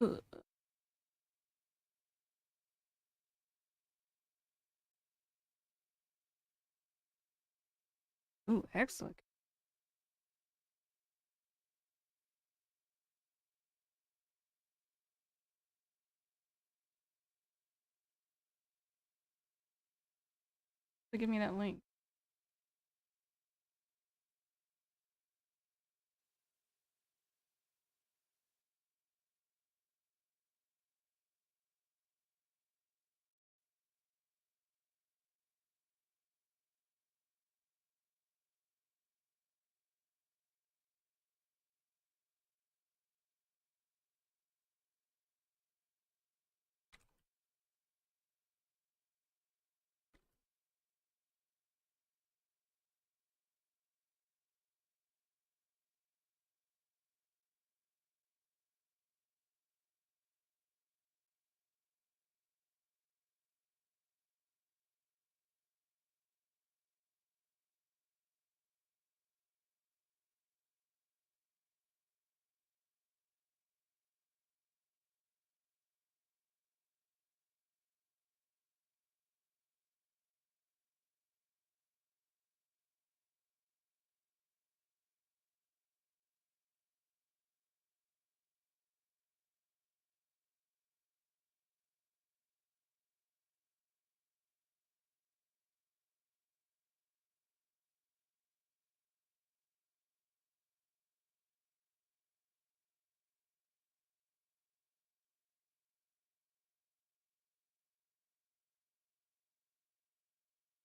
Ugh. Ooh, excellent. So give me that link.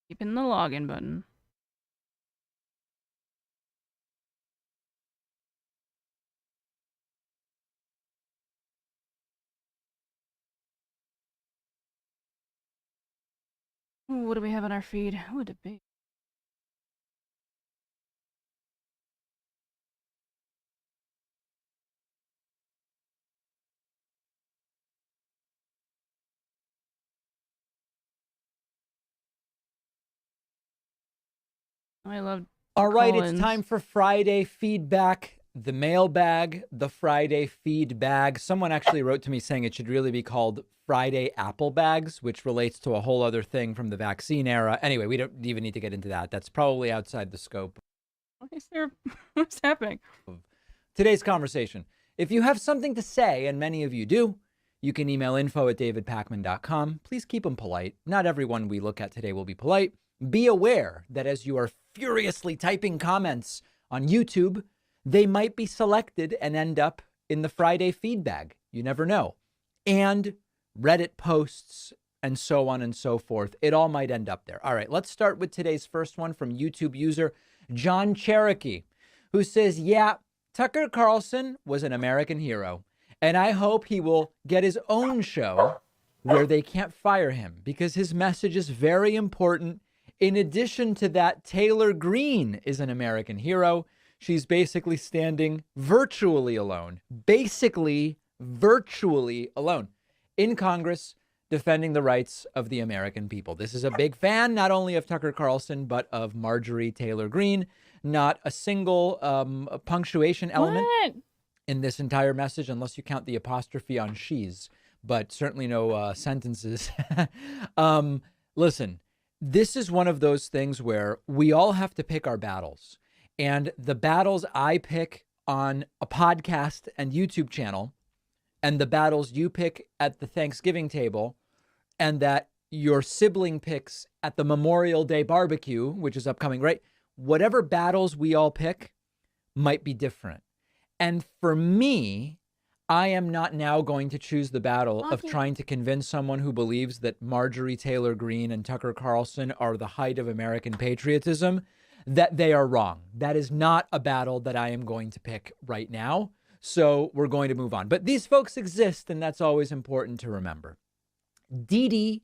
Keeping the login button. Ooh, what do we have on our feed? Ooh, debate. I love All right, it's call-ins. time for Friday feedback, the mailbag, the Friday feedbag. Someone actually wrote to me saying it should really be called Friday Apple bags, which relates to a whole other thing from the vaccine era. Anyway, we don't even need to get into that. That's probably outside the scope What is there? What's happening? of today's conversation. If you have something to say, and many of you do, you can email info@davidpakman.com. Please keep them polite. Not everyone we look at today will be polite. Be aware that as you are furiously typing comments on YouTube, they might be selected and end up in the Friday feed bag. You never know. And Reddit posts and so on and so forth. It all might end up there. All right, let's start with today's first one from YouTube user John Cherokee, who says, yeah, Tucker Carlson was an American hero, and I hope he will get his own show where they can't fire him because his message is very important. In addition to that, Taylor Greene is an American hero. She's basically standing virtually alone in Congress defending the rights of the American people. This is a big fan, not only of Tucker Carlson, but of Marjorie Taylor Greene. Not a single punctuation element What? in this entire message, unless you count the apostrophe on she's, but certainly no sentences. Listen, this is one of those things where we all have to pick our battles. And the battles I pick on a podcast and YouTube channel, and the battles you pick at the Thanksgiving table, and that your sibling picks at the Memorial Day barbecue, which is upcoming, right? Whatever battles we all pick might be different. And for me, I am not now going to choose the battle of trying to convince someone who believes that Marjorie Taylor Greene and Tucker Carlson are the height of American patriotism, that they are wrong. That is not a battle that I am going to pick right now. So we're going to move on. But these folks exist, and that's always important to remember. Dee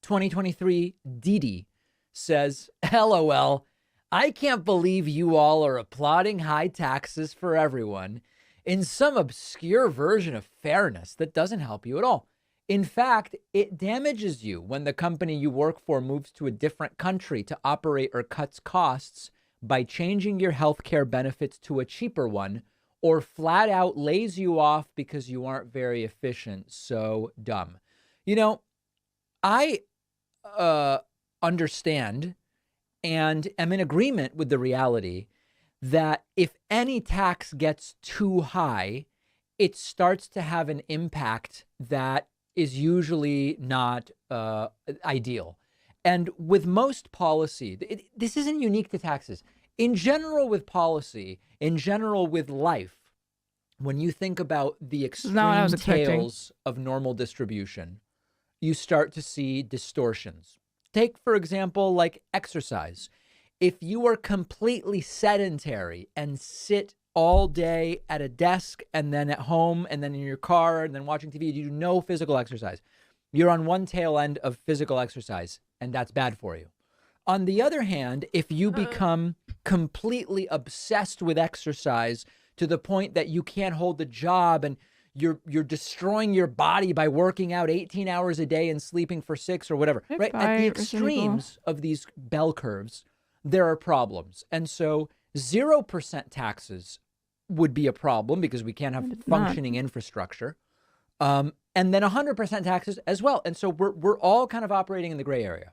2023 Dee says, LOL, I can't believe you all are applauding high taxes for everyone in some obscure version of fairness that doesn't help you at all. In fact, it damages you when the company you work for moves to a different country to operate or cuts costs by changing your healthcare benefits to a cheaper one or flat out lays you off because you aren't very efficient. So dumb. You know, I understand and am in agreement with the reality that if any tax gets too high, it starts to have an impact that is usually not ideal. And with most policy, this isn't unique to taxes. In general, with policy, in general, with life, when you think about the extreme tails of normal distribution, you start to see distortions. Take, for example, like exercise. If you are completely sedentary and sit all day at a desk and then at home and then in your car and then watching TV, you do no physical exercise. You're on one tail end of physical exercise, and that's bad for you. On the other hand, if you become completely obsessed with exercise to the point that you can't hold a job and you're destroying your body by working out 18 hours a day and sleeping for 6 or whatever, right? At the extremes of these bell curves, there are problems. And so 0% taxes would be a problem because we can't have functioning infrastructure. And then 100% taxes as well. And so we're all kind of operating in the gray area.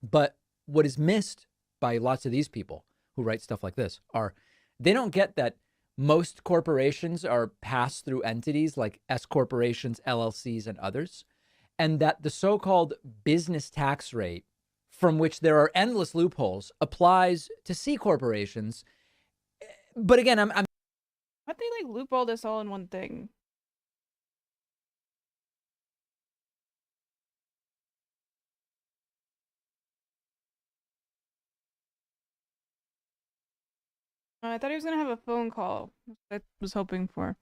But what is missed by lots of these people who write stuff like this are they don't get that most corporations are pass-through entities like S corporations, LLCs, and others, and that the so-called business tax rate, from which there are endless loopholes, applies to C corporations. But again, why'd they like loop all this all in one thing? I thought he was gonna have a phone call. I was hoping for.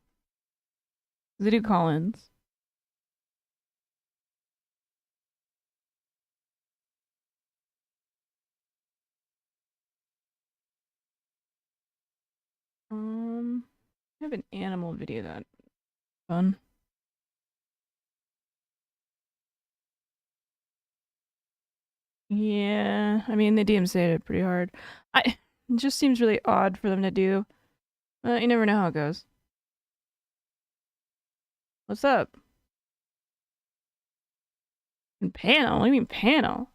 Did he call ins? I have an animal video that fun. Yeah, I mean they DMCA'd it pretty hard. It just seems really odd for them to do. You never know how it goes. What's up? Panel? What do you mean panel?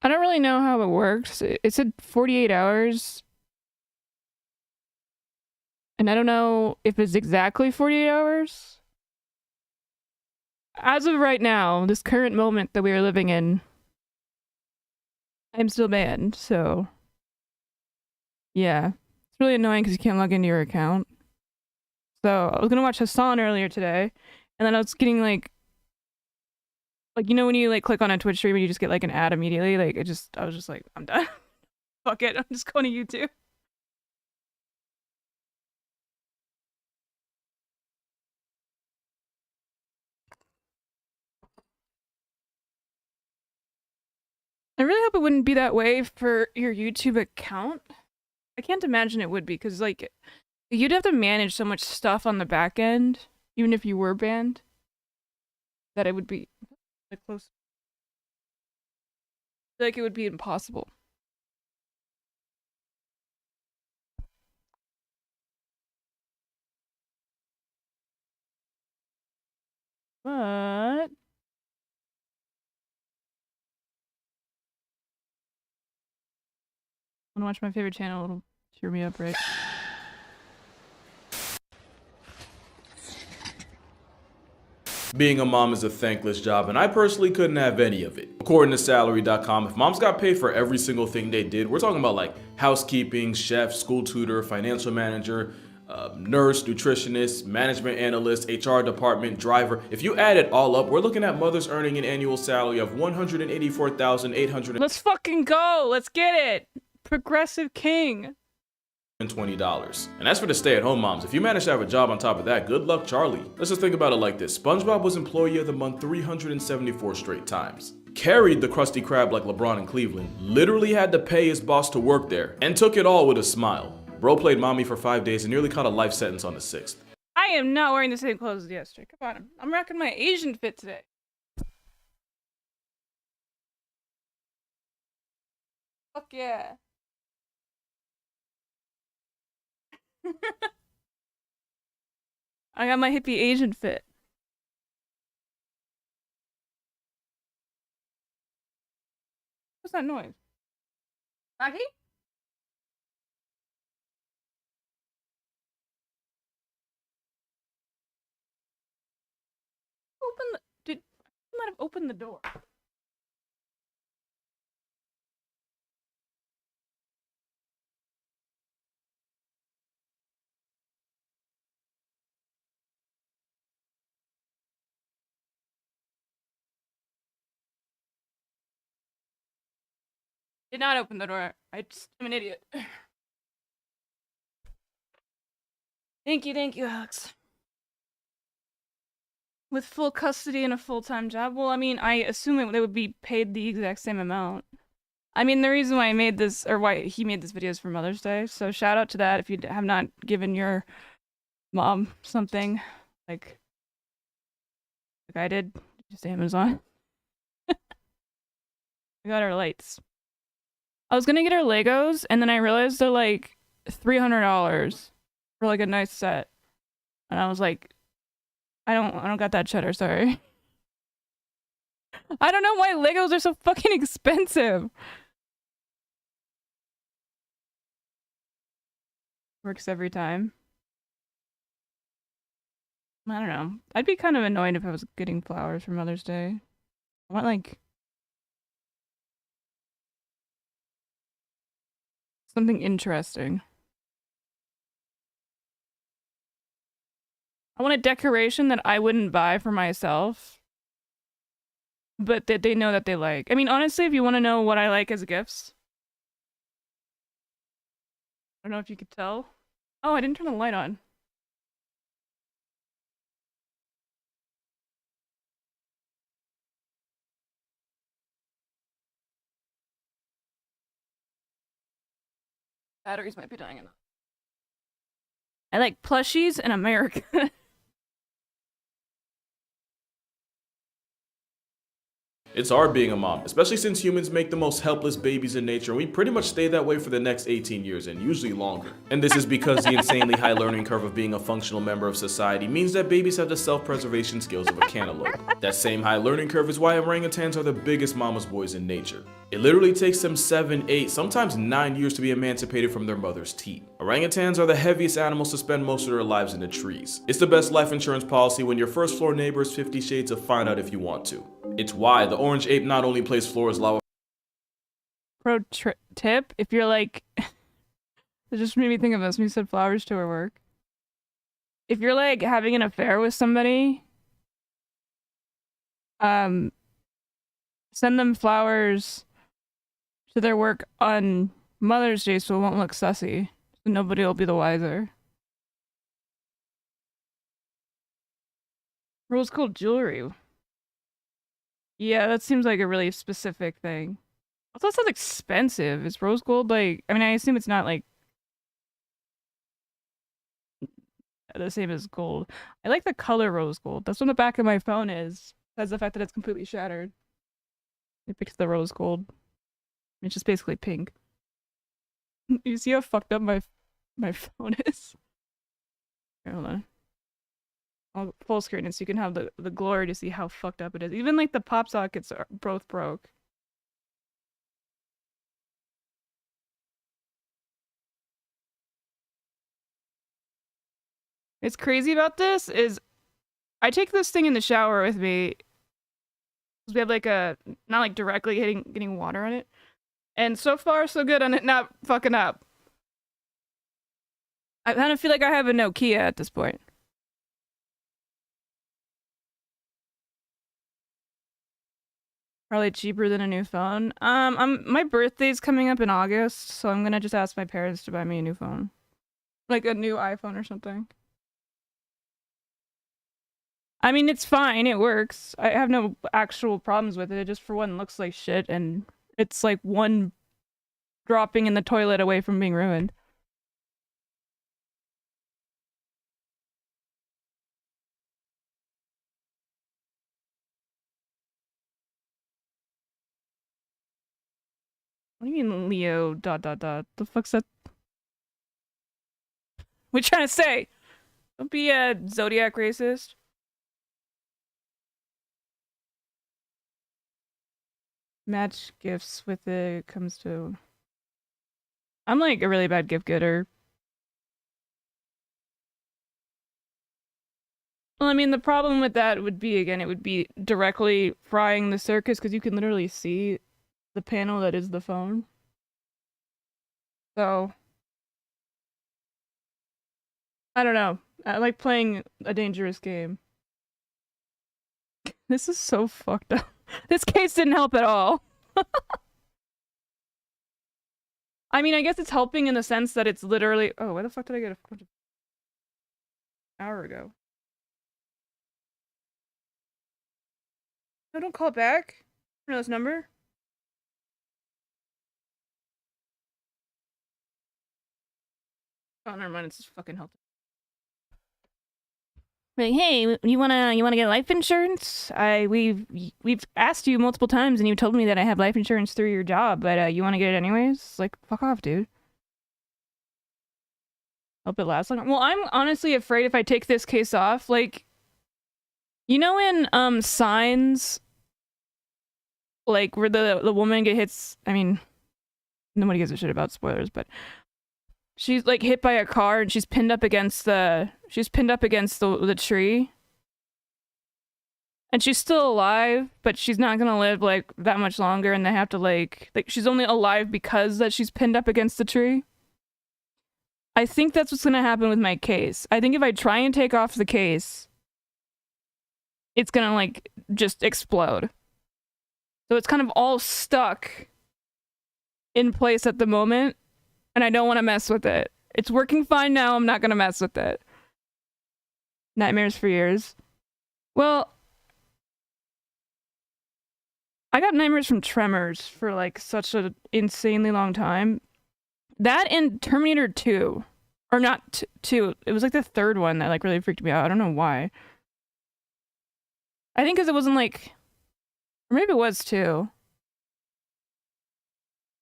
I don't really know how it works. It said 48 hours. And I don't know if it's exactly 48 hours. As of right now, this current moment that we are living in, I'm still banned, so yeah. It's really annoying because you can't log into your account. So I was gonna watch Hassan earlier today, and then I was getting like you know when you like click on a Twitch stream and you just get like an ad immediately, like I was just like, I'm done. Fuck it, I'm just going to YouTube. I really hope it wouldn't be that way for your YouTube account. I can't imagine it would be, because like you'd have to manage so much stuff on the back end, even if you were banned, that it would be like close. Like it would be impossible. But I want to watch my favorite channel. It'll cheer me up, right? Being a mom is a thankless job, and I personally couldn't have any of it. According to salary.com, if moms got paid for every single thing they did, we're talking about like housekeeping, chef, school tutor, financial manager, nurse, nutritionist, management analyst, HR department, driver. If you add it all up, we're looking at mothers earning an annual salary of $184,800. Let's fucking go. Let's get it. Progressive king. $20. And as for the stay-at-home moms, if you manage to have a job on top of that, good luck, Charlie. Let's just think about it like this. SpongeBob was Employee of the Month 374 straight times. Carried the Krusty Krab like LeBron in Cleveland. Literally had to pay his boss to work there. And took it all with a smile. Bro played mommy for 5 days and nearly caught a life sentence on the 6th. I am not wearing the same clothes as yesterday. Come on. I'm rocking my Asian fit today. Fuck yeah. I got my hippie Asian fit. What's that noise? Maggie? Open the. You might have opened the door. Did not open the door. I'm an idiot. Thank you, Alex. With full custody and a full-time job? Well, I mean, I assume they would be paid the exact same amount. I mean, the reason why I made this, or why he made this video is for Mother's Day, so shout out to that if you have not given your mom something, like I did, just Amazon. I got her lights. I was gonna get her Legos, and then I realized they're like $300 for like a nice set. And I was like, I don't got that cheddar, sorry. I don't know why Legos are so fucking expensive. Works every time. I don't know. I'd be kind of annoyed if I was getting flowers for Mother's Day. I want like something interesting. I want a decoration that I wouldn't buy for myself, but that they know that they like. I mean, honestly, if you want to know what I like as gifts, I don't know if you could tell. Oh, I didn't turn the light on. Batteries might be dying enough. I like plushies in America. It's hard being a mom, especially since humans make the most helpless babies in nature, and we pretty much stay that way for the next 18 years, and usually longer. And this is because the insanely high learning curve of being a functional member of society means that babies have the self-preservation skills of a cantaloupe. That same high learning curve is why orangutans are the biggest mama's boys in nature. It literally takes them 7, 8, sometimes 9 years to be emancipated from their mother's teat. Orangutans are the heaviest animals to spend most of their lives in the trees. It's the best life insurance policy when your first floor neighbor is 50 Shades of Find Out if you want to. It's why the orange ape not only plays floor as lava. Pro tip, if you're like, it just made me think of this when you said flowers to her work. If you're like having an affair with somebody, send them flowers to their work on Mother's Day so it won't look sussy. So nobody will be the wiser. Rose gold jewelry. Yeah, that seems like a really specific thing. Also, that sounds expensive. Is rose gold like... I mean, I assume it's not like the same as gold. I like the color rose gold. That's what the back of my phone is. That's the fact that it's completely shattered. It picks the rose gold. It's just basically pink. You see how fucked up my phone is? Here, hold on. I'll full screen it so you can have the glory to see how fucked up it is. Even like the pop sockets are both broke. What's crazy about this is I take this thing in the shower with me. We have like a, not like directly getting water on it. And so far so good on it not fucking up. I kind of feel like I have a Nokia at this point. Probably cheaper than a new phone. My birthday's coming up in August, so I'm gonna just ask my parents to buy me a new phone. Like a new iPhone or something. I mean, it's fine, it works. I have no actual problems with it. It just, for one, looks like shit, and it's like one dropping in the toilet away from being ruined. What do you mean Leo ... The fuck's that? What you trying to say? Don't be a zodiac racist. Match gifts with it comes to... I'm like a really bad gift getter. Well, I mean, the problem with that would be, again, it would be directly frying the circus because you can literally see the panel that is the phone. So, I don't know. I like playing a dangerous game. This is so fucked up. This case didn't help at all. I mean, I guess it's helping in the sense that it's literally... Oh, where the fuck did I get a... hour ago? No, don't call it back. I know this number. Oh, never mind. It's just fucking helping. Like, hey, you wanna get life insurance? We've asked you multiple times, and you told me that I have life insurance through your job, but you want to get it anyways? Like, fuck off, dude. Hope it lasts long. Well, I'm honestly afraid if I take this case off, like, you know, in Signs, like where the woman get hits. I mean, nobody gives a shit about spoilers, but she's like hit by a car and she's pinned up against the tree. And she's still alive, but she's not gonna live like that much longer, and they have to like she's only alive because that she's pinned up against the tree. I think that's what's gonna happen with my case. I think if I try and take off the case, it's gonna like just explode. So it's kind of all stuck in place at the moment, and I don't want to mess with it. It's working fine now, I'm not gonna mess with it. Nightmares for years. Well, I got nightmares from Tremors for like such an insanely long time. That and Terminator 2. Or not 2. It was like the third one that like really freaked me out. I don't know why. I think because it wasn't like... Or maybe it was 2.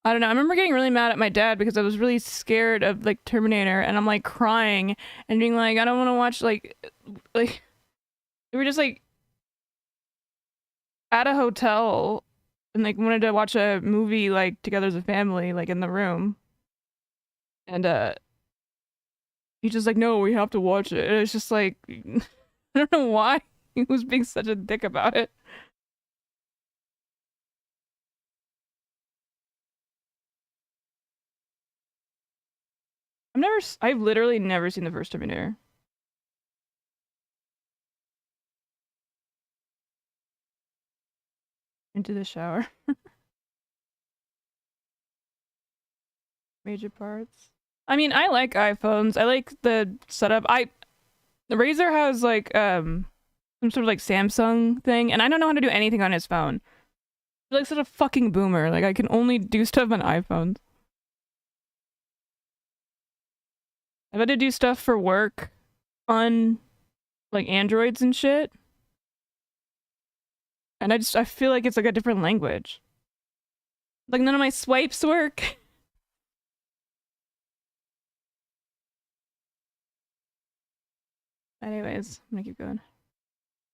I don't know. I remember getting really mad at my dad because I was really scared of like Terminator, and I'm like crying and being like, I don't want to watch like we were just like at a hotel and like wanted to watch a movie like together as a family, like in the room. And he's just like, no, we have to watch it. And it's just like I don't know why he was being such a dick about it. I've literally never seen the first Terminator. Into the shower. Major parts. I mean, I like iPhones. I like the setup. The Razer has like some sort of like Samsung thing, and I don't know how to do anything on his phone. I'm like such a fucking boomer. Like I can only do stuff on iPhones. I've had to do stuff for work on like Androids and shit. And I feel like it's like a different language. Like none of my swipes work. Anyways, I'm gonna keep going.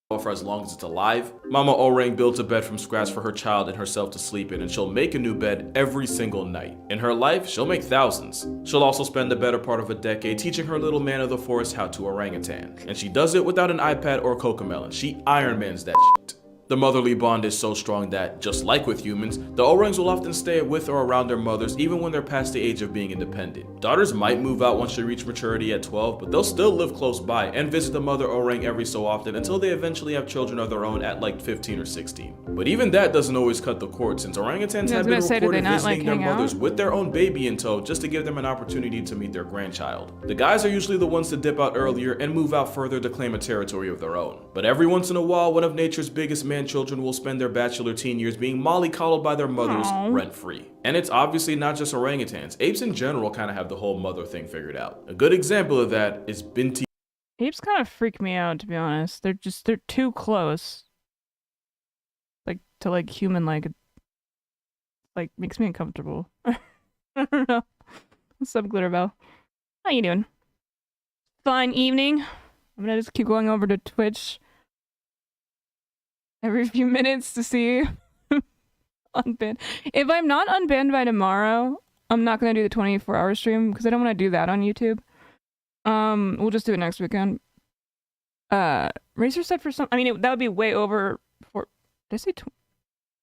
For as long as it's alive. Mama Orang built a bed from scratch for her child and herself to sleep in, and she'll make a new bed every single night. In her life, she'll make thousands. She'll also spend the better part of a decade teaching her little man of the forest how to orangutan. And she does it without an iPad or Cocomelon. She Iron Mans that shit. The motherly bond is so strong that, just like with humans, the orangs will often stay with or around their mothers even when they're past the age of being independent. Daughters might move out once they reach maturity at 12, but they'll still live close by and visit the mother orang every so often until they eventually have children of their own at like 15 or 16. But even that doesn't always cut the cord, since orangutans have been reported visiting their mothers with their own baby in tow just to give them an opportunity to meet their grandchild. The guys are usually the ones to dip out earlier and move out further to claim a territory of their own. But every once in a while, one of nature's biggest man-children will spend their bachelor teen years being mollycoddled by their mothers rent-free. And it's obviously not just orangutans. Apes in general kind of have the whole mother thing figured out. A good example of that is Binti. Apes kind of freak me out, to be honest. They're too close. Like, to like human, like, like makes me uncomfortable. I don't know. What's up, Glitterbell? How you doing? Fine evening. I'm gonna just keep going over to Twitch every few minutes to see unbanned. If I'm not unbanned by tomorrow, I'm not gonna do the 24-hour stream because I don't want to do that on YouTube. We'll just do it next weekend. Racer said for some. I mean, that would be way over. For did I say?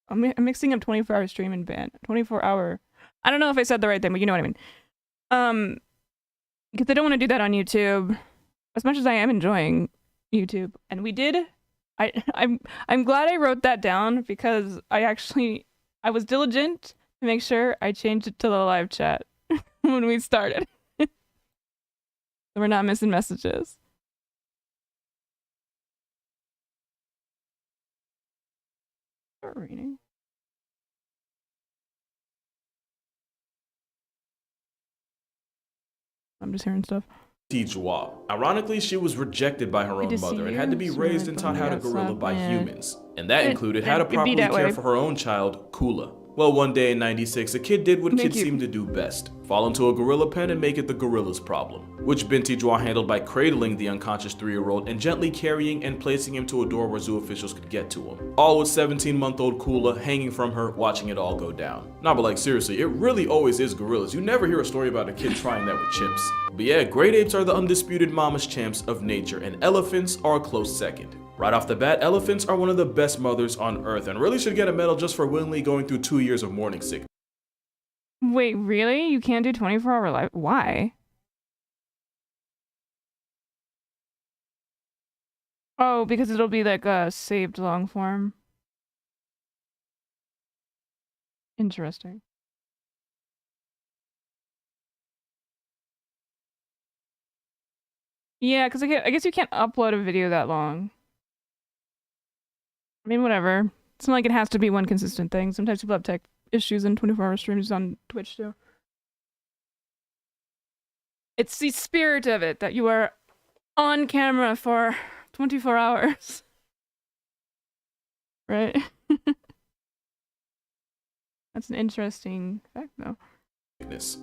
I'm mixing up 24-hour stream and ban 24-hour. I don't know if I said the right thing, but you know what I mean. Because I don't want to do that on YouTube, as much as I am enjoying YouTube. And we did. I'm glad I wrote that down because I was diligent to make sure I changed it to the live chat when we started. So we're not missing messages. Start reading. I'm just hearing stuff. Joie. Ironically, she was rejected by her own mother and had to be raised and taught how to gorilla by humans. And that included how to properly care for her own child, Kula. Well, one day in '96, a kid did what kids seem to do best. Fall into a gorilla pen and make it the gorilla's problem. Which Binti Joie handled by cradling the unconscious 3-year-old and gently carrying and placing him to a door where zoo officials could get to him. All with 17-month-old Kula hanging from her, watching it all go down. Nah, but like seriously, it really always is gorillas. You never hear a story about a kid trying that with chimps. But yeah, great apes are the undisputed mama's champs of nature, and elephants are a close second. Right off the bat, elephants are one of the best mothers on earth and really should get a medal just for willingly going through 2 years of morning sickness. Wait, really? You can't do 24-hour live? Why? Oh, because it'll be like a saved long form. Interesting. Yeah, because I guess you can't upload a video that long. I mean, whatever. It's not like it has to be one consistent thing. Sometimes people have tech issues in 24-hour streams on Twitch too. It's the spirit of it that you are on camera for 24 hours. Right? That's an interesting fact, though.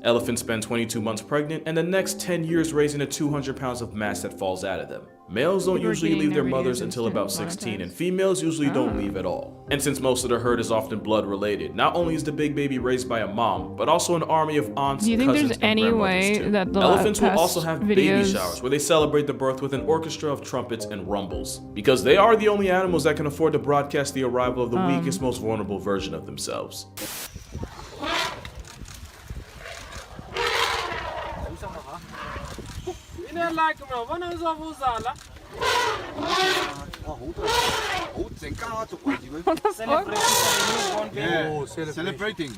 Elephants spend 22 months pregnant and the next 10 years raising the 200 pounds of mass that falls out of them. Males don't usually leave their mothers until about 16, and females usually don't leave at all. And since most of the herd is often blood related, not only is the big baby raised by a mom, but also an army of aunts, Do you think cousins, there's and any way too. that the Elephants will also have baby videos... showers where they celebrate the birth with an orchestra of trumpets and rumbles, because they are the only animals that can afford to broadcast the arrival of the weakest, most vulnerable version of themselves. Celebrating.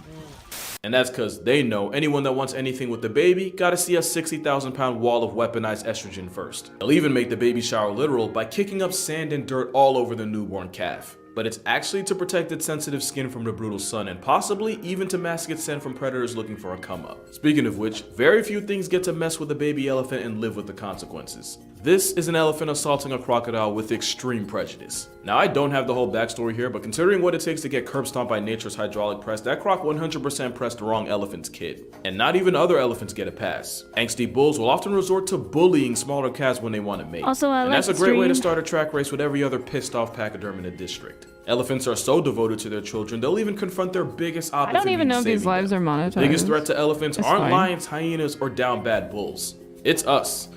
And that's because they know anyone that wants anything with the baby gotta see a 60,000-pound wall of weaponized estrogen first. They'll even make the baby shower literal by kicking up sand and dirt all over the newborn calf. But it's actually to protect its sensitive skin from the brutal sun and possibly even to mask its scent from predators looking for a come up. Speaking of which, very few things get to mess with a baby elephant and live with the consequences. This is an elephant assaulting a crocodile with extreme prejudice. Now I don't have the whole backstory here, but considering what it takes to get curb stomped by nature's hydraulic press, that croc 100% pressed the wrong elephant's kid. And not even other elephants get a pass. Angsty bulls will often resort to bullying smaller calves when they want to mate. Also, and that's a great way to start a track race with every other pissed off pachyderm in the district. Elephants are so devoted to their children, they'll even confront their biggest opposition. I don't even know if these lives are monetized. The biggest threat to elephants aren't lions, hyenas, or down bad bulls. It's us,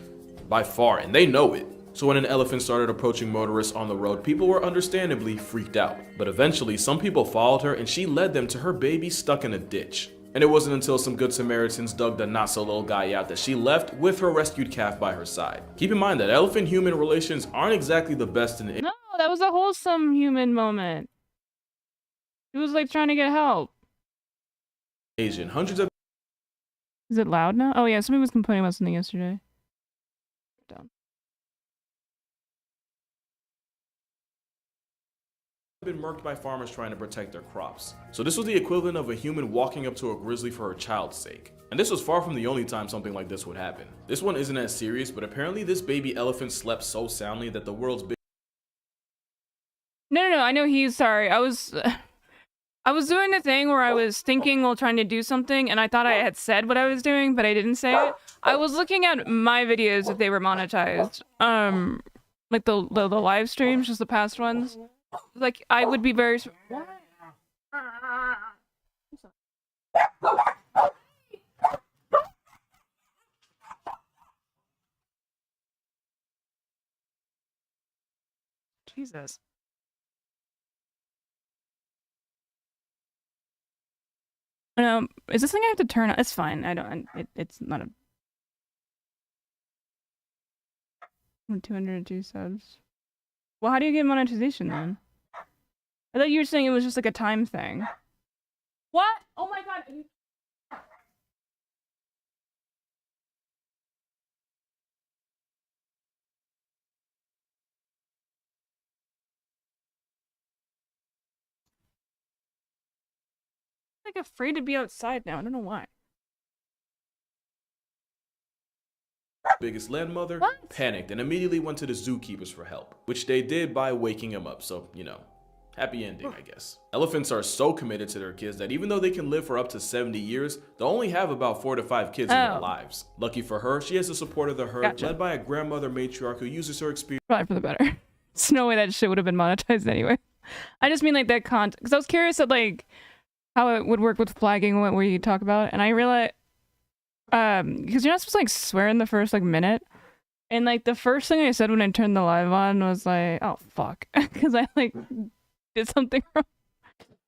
by far, and they know it. So when an elephant started approaching motorists on the road, people were understandably freaked out. But eventually, some people followed her and she led them to her baby stuck in a ditch. And it wasn't until some good Samaritans dug the not-so-little guy out that she left with her rescued calf by her side. Keep in mind that elephant-human relations aren't exactly the best in the... No, that was a wholesome human moment. He was like trying to get help. Asian. Hundreds of... Is it loud now? Oh yeah, somebody was complaining about something yesterday. Down. been murked by farmers trying to protect their crops. So this was the equivalent of a human walking up to a grizzly for her child's sake. And this was far from the only time something like this would happen. This one isn't as serious, but apparently this baby elephant slept so soundly that the world's big... No, I know he's sorry. I was doing the thing where I was thinking while trying to do something, and I thought I had said what I was doing, but I didn't say it. I was looking at my videos if they were monetized. Like the live streams, just the past ones. Like, I would be very... What? Jesus. Is this thing I have to turn on? It's fine. I don't. It's not a. 202 subs. Well, how do you get monetization then? I thought you were saying it was just like a time thing. What? Oh my god. I'm like afraid to be outside now. I don't know why. Biggest landmother What? panicked and immediately went to the zookeepers for help, which they did by waking him up. So, you know, happy ending, I guess. Elephants are so committed to their kids that even though they can live for up to 70 years, they'll only have about 4 to 5 kids in their lives. Lucky for her, she has the support of the herd, led by a grandmother matriarch who uses her experience. Probably for the better. There's no way that shit would have been monetized anyway. I just mean like that content, because I was curious at like how it would work with flagging what we talk about, and I realized because you're not supposed to like swear in the first like minute, and like the first thing I said when I turned the live on was like, oh fuck, because I like did something wrong.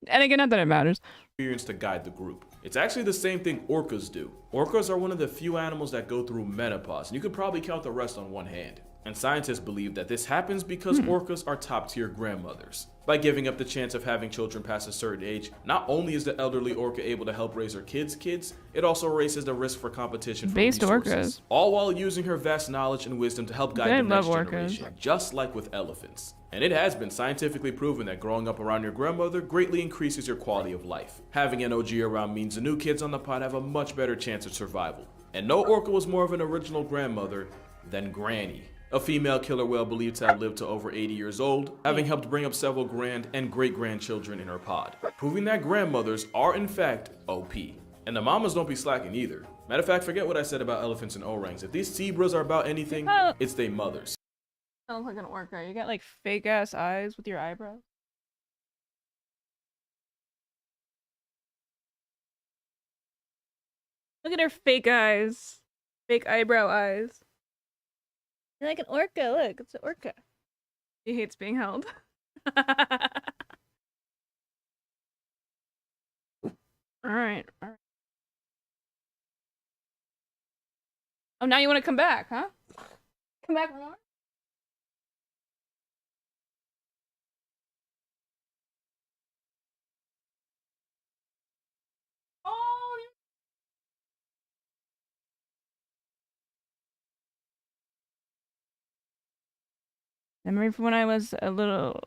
And again, not that it matters. To guide the group. It's actually the same thing orcas do. Orcas are one of the few animals that go through menopause, and you could probably count the rest on one hand. And scientists believe that this happens because orcas are top-tier grandmothers. By giving up the chance of having children past a certain age, not only is the elderly orca able to help raise her kids, it also raises the risk for competition for resources. All while using her vast knowledge and wisdom to help guide the next generation, just like with elephants. And it has been scientifically proven that growing up around your grandmother greatly increases your quality of life. Having an OG around means the new kids on the pod have a much better chance of survival. And no orca was more of an original grandmother than Granny, a female killer whale believed to have lived to over 80 years old, having helped bring up several grand and great-grandchildren in her pod, proving that grandmothers are in fact OP. And the mamas don't be slacking either. Matter of fact, forget what I said about elephants and orangs. If these zebras are about anything, it's they mothers. Sounds like an orca. You got like fake ass eyes with your eyebrows. Look at her fake eyes. Fake eyebrow eyes. You're like an orca. Look, it's an orca. He hates being held. Alright. Oh, now you want to come back, huh? Come back for more? Oh, I remember from when I was a little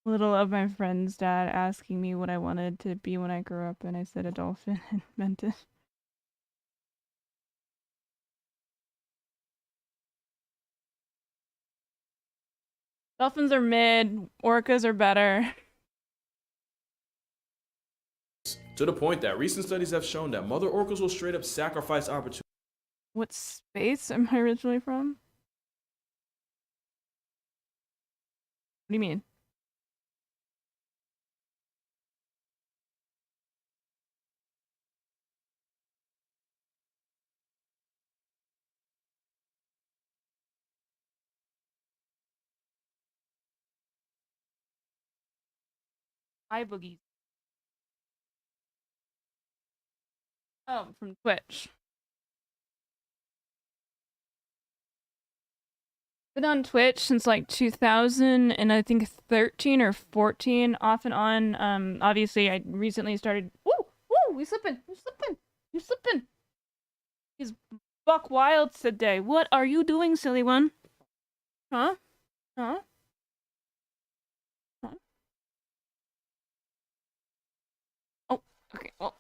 of my friend's dad asking me what I wanted to be when I grew up, and I said a dolphin and meant it. Dolphins are mid, orcas are better. To the point that recent studies have shown that mother orcas will straight up sacrifice opportunities. What space am I originally from? What do you mean? Hi, Boogies. Oh, from Twitch. Been on Twitch since like 2000 and I think 13 or 14, off and on. Obviously I recently started. Woo! You slipping! You slipping! You slipping! He's buck wild today. What are you doing, silly one? Huh? Huh? Huh? Oh, okay. Well.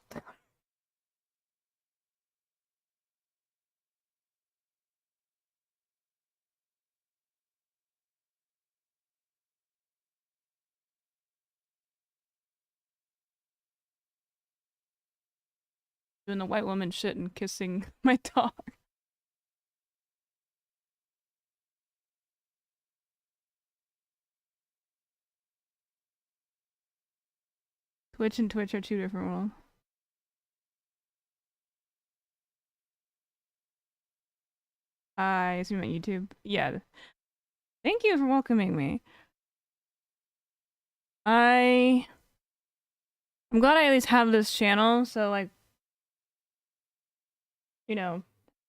Doing the white woman shit and kissing my dog. Twitch and Twitch are two different worlds. I assume at YouTube. Yeah. Thank you for welcoming me. I'm glad I at least have this channel, so like, you know,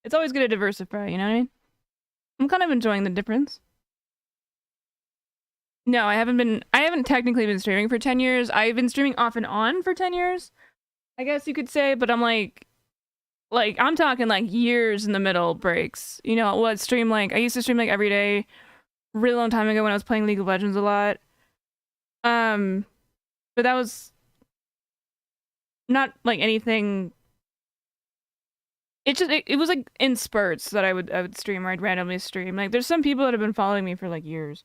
it's always good to diversify, you know what I mean? I'm kind of enjoying the difference. No, I haven't technically been streaming for 10 years. I've been streaming off and on for 10 years, I guess you could say, but I'm like, I'm talking like years in the middle breaks. You know, what stream like, I used to stream like every day, a really long time ago when I was playing League of Legends a lot. But that was not like anything. It was like in spurts that I would stream, or I'd randomly stream. Like there's some people that have been following me for like years.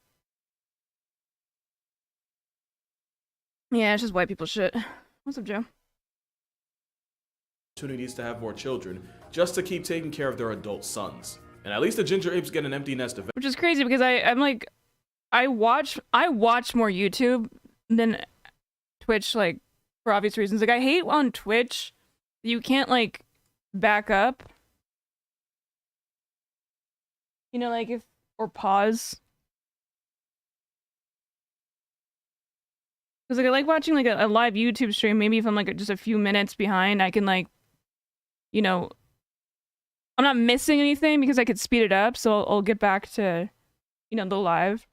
Yeah, it's just white people shit. What's up, Joe? Opportunities to have more children just to keep taking care of their adult sons. And at least the ginger apes get an empty nest of. Which is crazy because I'm like, I watch more YouTube than Twitch, like for obvious reasons. Like I hate on Twitch you can't like back up. You know, like or pause. Because like I like watching like a live YouTube stream. Maybe if I'm like just a few minutes behind, I can like, you know, I'm not missing anything because I could speed it up. So I'll get back to, you know, the live.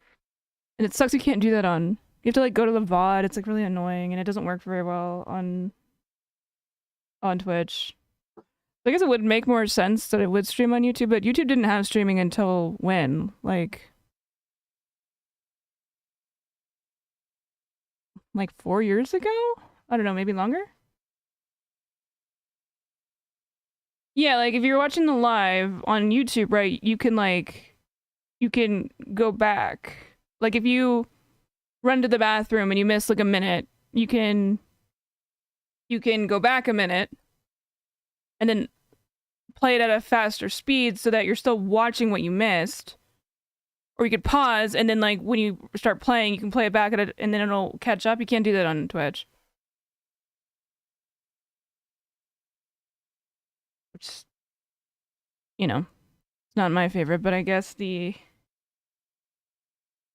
And it sucks you can't do that on. You have to like go to the VOD. It's like really annoying and it doesn't work very well on Twitch. So I guess it would make more sense that it would stream on YouTube, but YouTube didn't have streaming until when? Like 4 years ago? I don't know, maybe longer? Yeah, like if you're watching the live on YouTube, right, you can go back. Like if you run to the bathroom and you miss like a minute, you can go back a minute and then play it at a faster speed so that you're still watching what you missed. Or you could pause, and then, like, when you start playing, you can play it back at it, and then it'll catch up. You can't do that on Twitch. Which, you know, it's not my favorite, but I guess the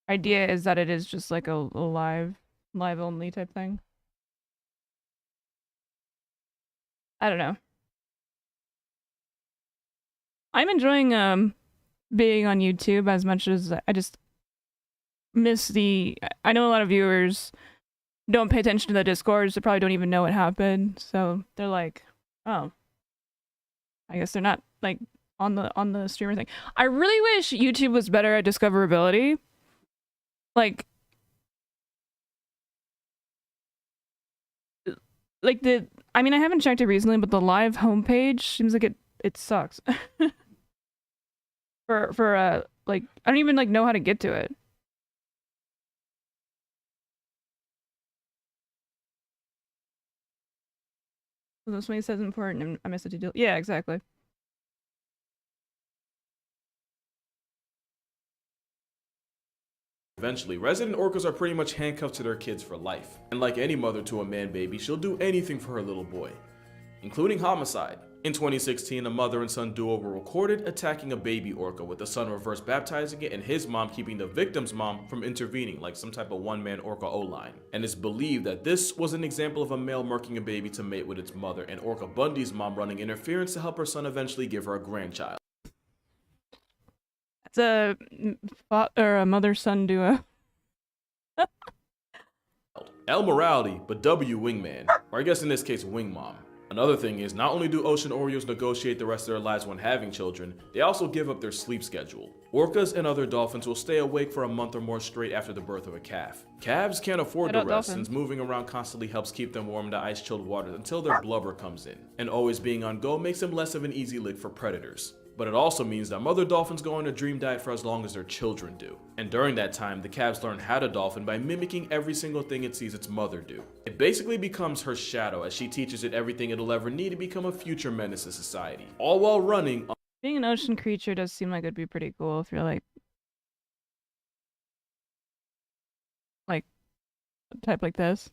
idea is that it is just, like, a live-only type thing. I don't know. I'm enjoying, being on YouTube as much as I just miss I know a lot of viewers don't pay attention to the Discords. They probably don't even know what happened. So they're like, oh, I guess they're not like on the streamer thing. I really wish YouTube was better at discoverability. Like I mean, I haven't checked it recently, but the live homepage seems like it sucks. for like I don't even like know how to get to it. Well, this one says important and I missed it to do. Yeah, exactly. Eventually, resident orcas are pretty much handcuffed to their kids for life. And like any mother to a man baby, she'll do anything for her little boy, including homicide. In 2016, a mother and son duo were recorded attacking a baby orca, with the son reverse baptizing it and his mom keeping the victim's mom from intervening like some type of one-man orca O-line. And it's believed that this was an example of a male murking a baby to mate with its mother, and Orca Bundy's mom running interference to help her son eventually give her a grandchild. It's a mother-son duo. L morality, but W wingman, or I guess in this case wing mom. Another thing is, not only do ocean Oreos negotiate the rest of their lives when having children, they also give up their sleep schedule. Orcas and other dolphins will stay awake for a month or more straight after the birth of a calf. Calves can't afford to rest, since moving around constantly helps keep them warm in the ice-chilled waters until their blubber comes in. And always being on go makes them less of an easy lick for predators. But it also means that mother dolphins go on a dream diet for as long as their children do. And during that time, the calves learn how to dolphin by mimicking every single thing it sees its mother do. It basically becomes her shadow as she teaches it everything it'll ever need to become a future menace to society, all while running on Being an ocean creature does seem like it'd be pretty cool if you're like a type like this.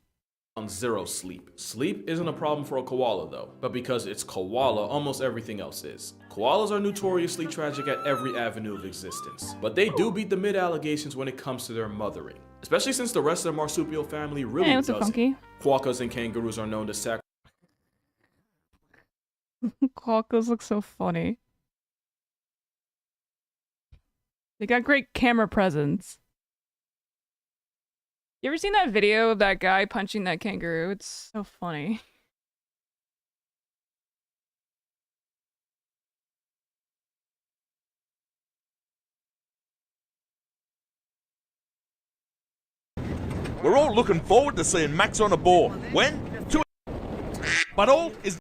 zero sleep. Sleep isn't a problem for a koala though, but because it's koala, almost everything else is. Koalas are notoriously tragic at every avenue of existence, but they do beat the mid-allegations when it comes to their mothering, especially since the rest of the marsupial family really Hey, what's up, doesn't. Funky? Quokkas and kangaroos are known to sacrifice Quokkas look so funny. They got great camera presence. You ever seen that video of that guy punching that kangaroo? It's so funny. We're all looking forward to seeing Max on a board. When? But all is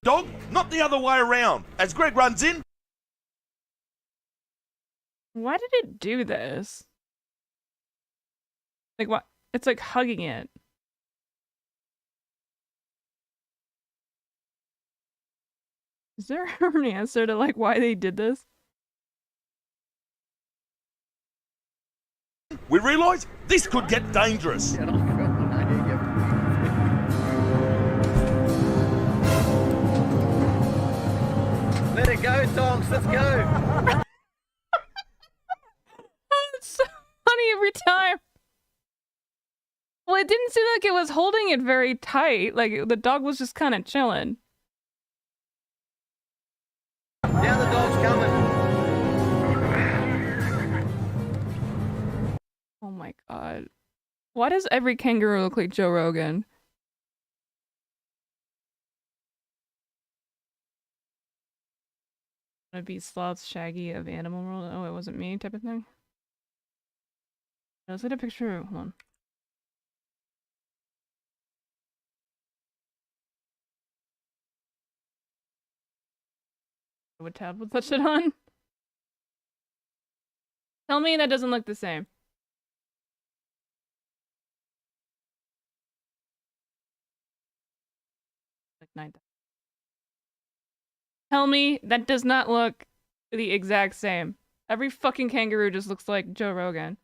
dog, not the other way around. As Greg runs in, Why did it do this? Like what? It's like hugging it. Is there an answer to like why they did this? we realise this could get dangerous. Let it go, Tonks, let's go. It's so funny every time. Well, it didn't seem like it was holding it very tight. Like the dog was just kind of chilling. Down the dog's coming. Oh my god. Why does every kangaroo look like Joe Rogan? Wanna be Sloth's Shaggy of Animal World? Oh, it wasn't me type of thing? Let's get a picture. Hold on. What tab was that shit on? Tell me that doesn't look the same. Like 9. Tell me that does not look the exact same. Every fucking kangaroo just looks like Joe Rogan.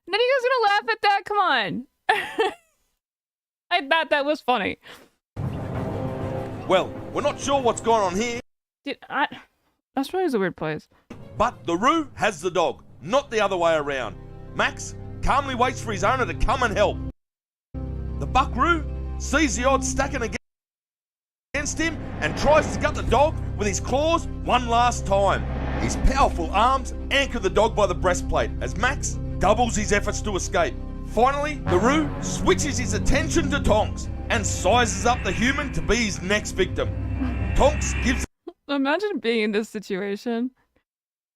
None of you guys gonna laugh at that? Come on. I thought that was funny. Well, we're not sure what's going on here, Australia's a weird place. but the Roo has the dog, not the other way around. Max calmly waits for his owner to come and help. The buckaroo sees the odds stacking against him and tries to gut the dog with his claws one last time. His powerful arms anchor the dog by the breastplate as Max doubles his efforts to escape. Finally, the Roo switches his attention to Tonks and sizes up the human to be his next victim. Tonks gives Imagine being in this situation.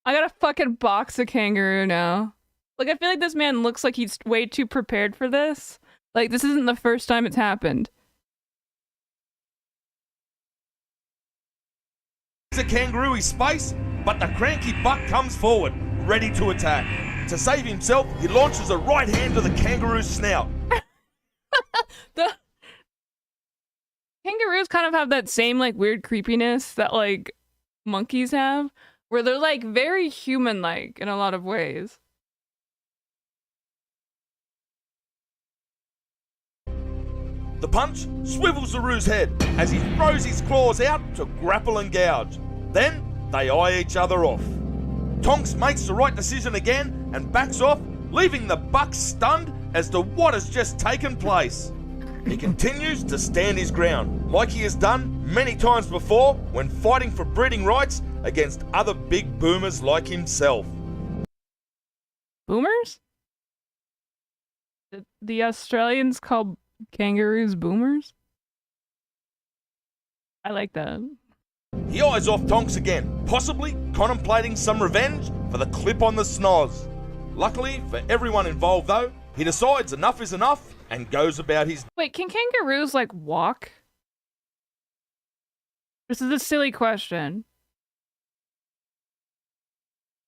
I gotta fucking box a kangaroo now. Like, I feel like this man looks like he's way too prepared for this. Like, this isn't the first time it's happened. the kangaroo his space, but the cranky buck comes forward, ready to attack. To save himself, he launches a right hand to the kangaroo's snout. The kangaroos kind of have that same like weird creepiness that like monkeys have, where they're like very human-like in a lot of ways. The punch swivels the Roo's head as he throws his claws out to grapple and gouge. Then they eye each other off. Tonks makes the right decision again and backs off, leaving the buck stunned as to what has just taken place. He continues to stand his ground, like he has done many times before when fighting for breeding rights against other big boomers like himself. Boomers? The Australians call kangaroos boomers? I like that. He eyes off Tonks again, possibly contemplating some revenge for the clip on the snoz. Luckily for everyone involved though, he decides enough is enough and goes about his... Wait, can kangaroos like walk? This is a silly question.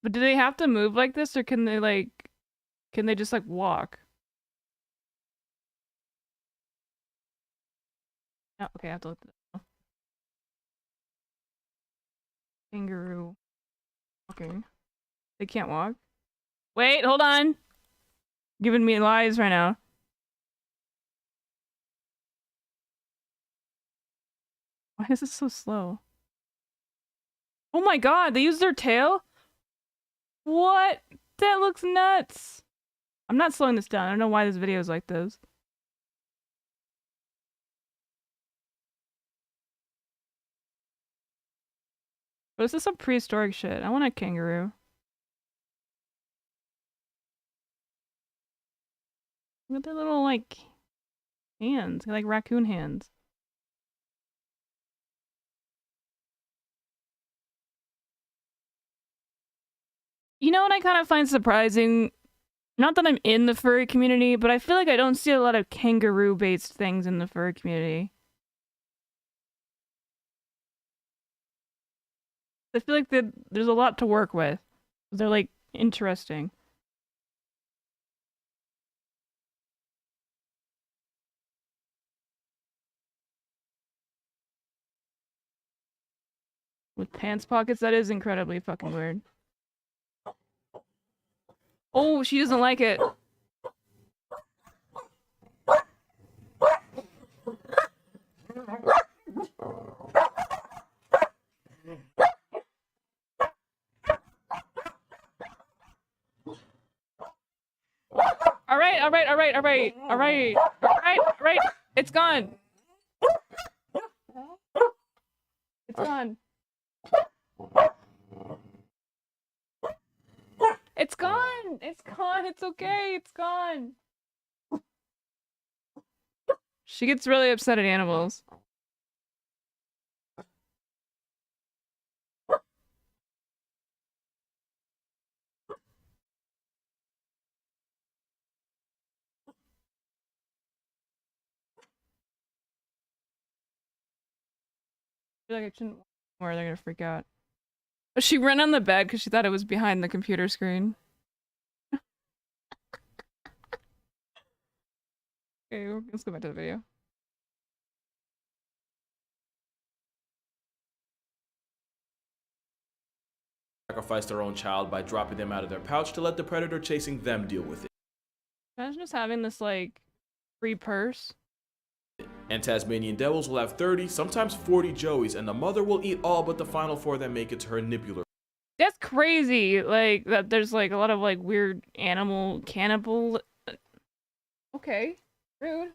But do they have to move like this, or can they just like walk? Oh, okay, I have to look at that. Kangaroo walking. They can't walk. Wait, hold on. Giving me lies right now. Why is this so slow? Oh my god, they use their tail? What? That looks nuts. I'm not slowing this down. I don't know why this video is like this. But this is some prehistoric shit. I want a kangaroo. Look at their little, like, hands. They're like raccoon hands. You know what I kind of find surprising? Not that I'm in the furry community, but I feel like I don't see a lot of kangaroo-based things in the furry community. I feel like there's a lot to work with. They're, like, interesting. With pants pockets, that is incredibly fucking weird. Oh, she doesn't like it. All right. It's gone. It's gone. It's gone. It's gone. It's okay. It's gone. She gets really upset at animals. I feel like I shouldn't, or they're gonna freak out. She ran on the bed because she thought it was behind the computer screen. Okay, let's go back to the video. Sacrifice their own child by dropping them out of their pouch to let the predator chasing them deal with it. Imagine just having this, like, free purse. And Tasmanian devils will have 30, sometimes 40 joeys, and the mother will eat all but the final 4 that make it to her nipular. That's crazy. Like, that there's, like, a lot of, like, weird animal cannibal. Okay. Rude.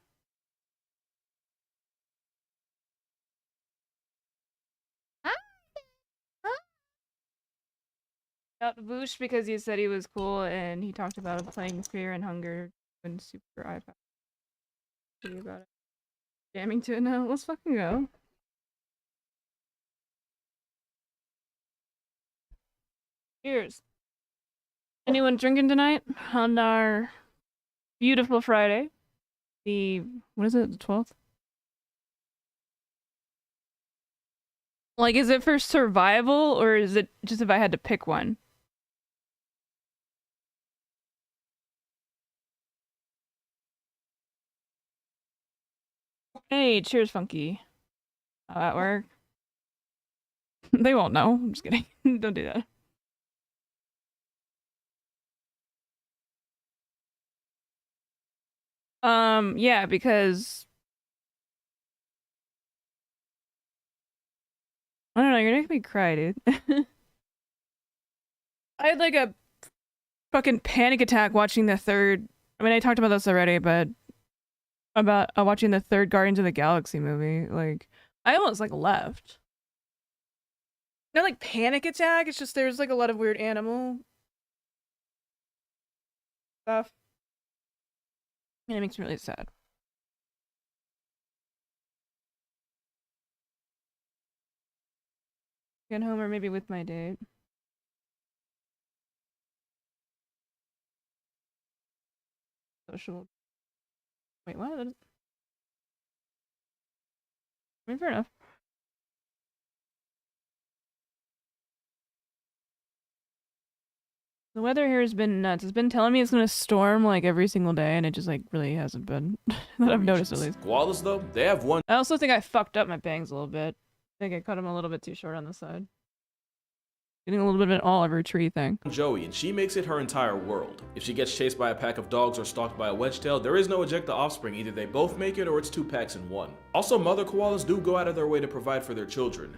Out Boosh because he said he was cool and he talked about playing Fear and Hunger and Super iPad. About it. Jamming to it now. Let's fucking go. Cheers. Anyone drinking tonight on our beautiful Friday? What is it? The 12th? Like, is it for survival or is it just if I had to pick one? Hey, cheers, Funky. At work. They won't know. I'm just kidding. Don't do that. Yeah, because I don't know, you're making me cry, dude. I had like a fucking panic attack watching the third. I mean, I talked about this already, but about watching the third Guardians of the Galaxy movie. Like, I almost like left. Not like panic attack. It's just there's like a lot of weird animal stuff, and it makes me really sad. Get home or maybe with my date. Social. Wait, what? I mean, fair enough. The weather here has been nuts. It's been telling me it's gonna storm like every single day, and it just like really hasn't been. That I've noticed at least. Koalas, though, they have one I also think I fucked up my bangs a little bit. I think I cut them a little bit too short on the side. Getting a little bit of an all over tree thing. Joey, and she makes it her entire world. If she gets chased by a pack of dogs or stalked by a wedgetail, there is no eject the offspring. Either they both make it or it's 2 packs in one. Also, mother koalas do go out of their way to provide for their children.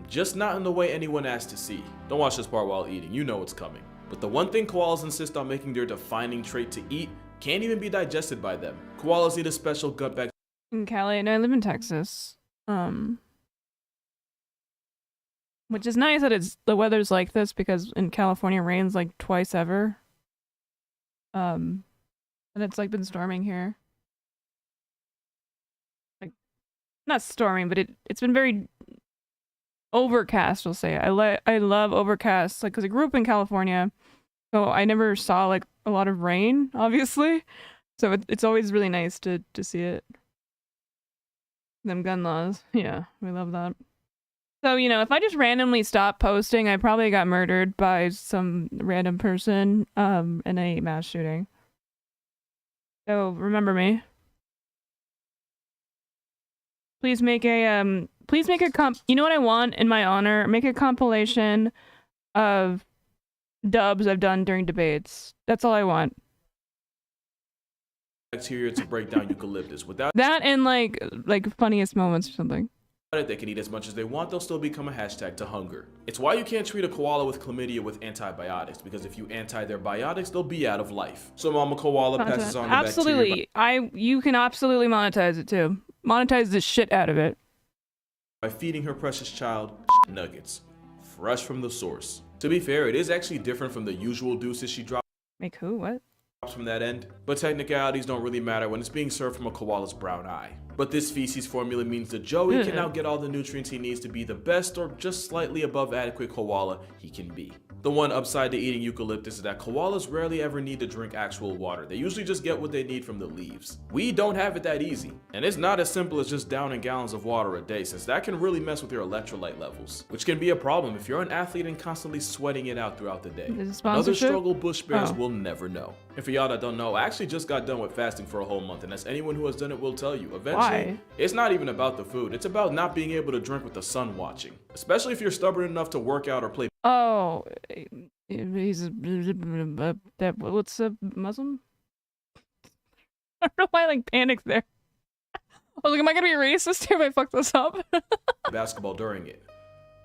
Just not in the way anyone asks to see. Don't watch this part while eating, you know what's coming. But the one thing koalas insist on making their defining trait to eat can't even be digested by them. Koalas need a special gut bag. In Cali, no, I live in Texas. Which is nice that the weather's like this because in California it rains like twice ever. And it's like been storming here. Like, not storming, but it's been very overcast, we'll say. I love overcast, like, because I grew up in California, so I never saw like a lot of rain, obviously. So it's always really nice to see it. Them gun laws, yeah, we love that. So, you know, if I just randomly stopped posting, I probably got murdered by some random person in a mass shooting. So remember me. Please make a you know what I want in my honor? Make a compilation of dubs I've done during debates. That's all I want. Bacteria to break down eucalyptus. Without That and like funniest moments or something. it, they can eat as much as they want, they'll still become a hashtag to hunger. It's why you can't treat a koala with chlamydia with antibiotics, because if you anti their biotics, they'll be out of life. So mama koala passes on the absolutely. bacteria You can absolutely monetize it too. Monetize the shit out of it. by feeding her precious child nuggets, fresh from the source. To be fair, it is actually different from the usual deuces she drops Make who? What? from that end, but technicalities don't really matter when it's being served from a koala's brown eye. But this feces formula means that Joey can now get all the nutrients he needs to be the best or just slightly above adequate koala he can be. The one upside to eating eucalyptus is that koalas rarely ever need to drink actual water. They usually just get what they need from the leaves. We don't have it that easy, and it's not as simple as just downing gallons of water a day, since that can really mess with your electrolyte levels, which can be a problem if you're an athlete and constantly sweating it out throughout the day. Is it Another sponsorship? struggle bush bears Oh. will never know. And for y'all that don't know, I actually just got done with fasting for a whole month, and as anyone who has done it will tell you, eventually, Why? it's not even about the food. It's about not being able to drink with the sun watching, especially if you're stubborn enough to work out or play Oh, he's what's a Muslim? I don't know why I like panicked there. I was like, am I gonna be racist if I fuck this up? basketball during it.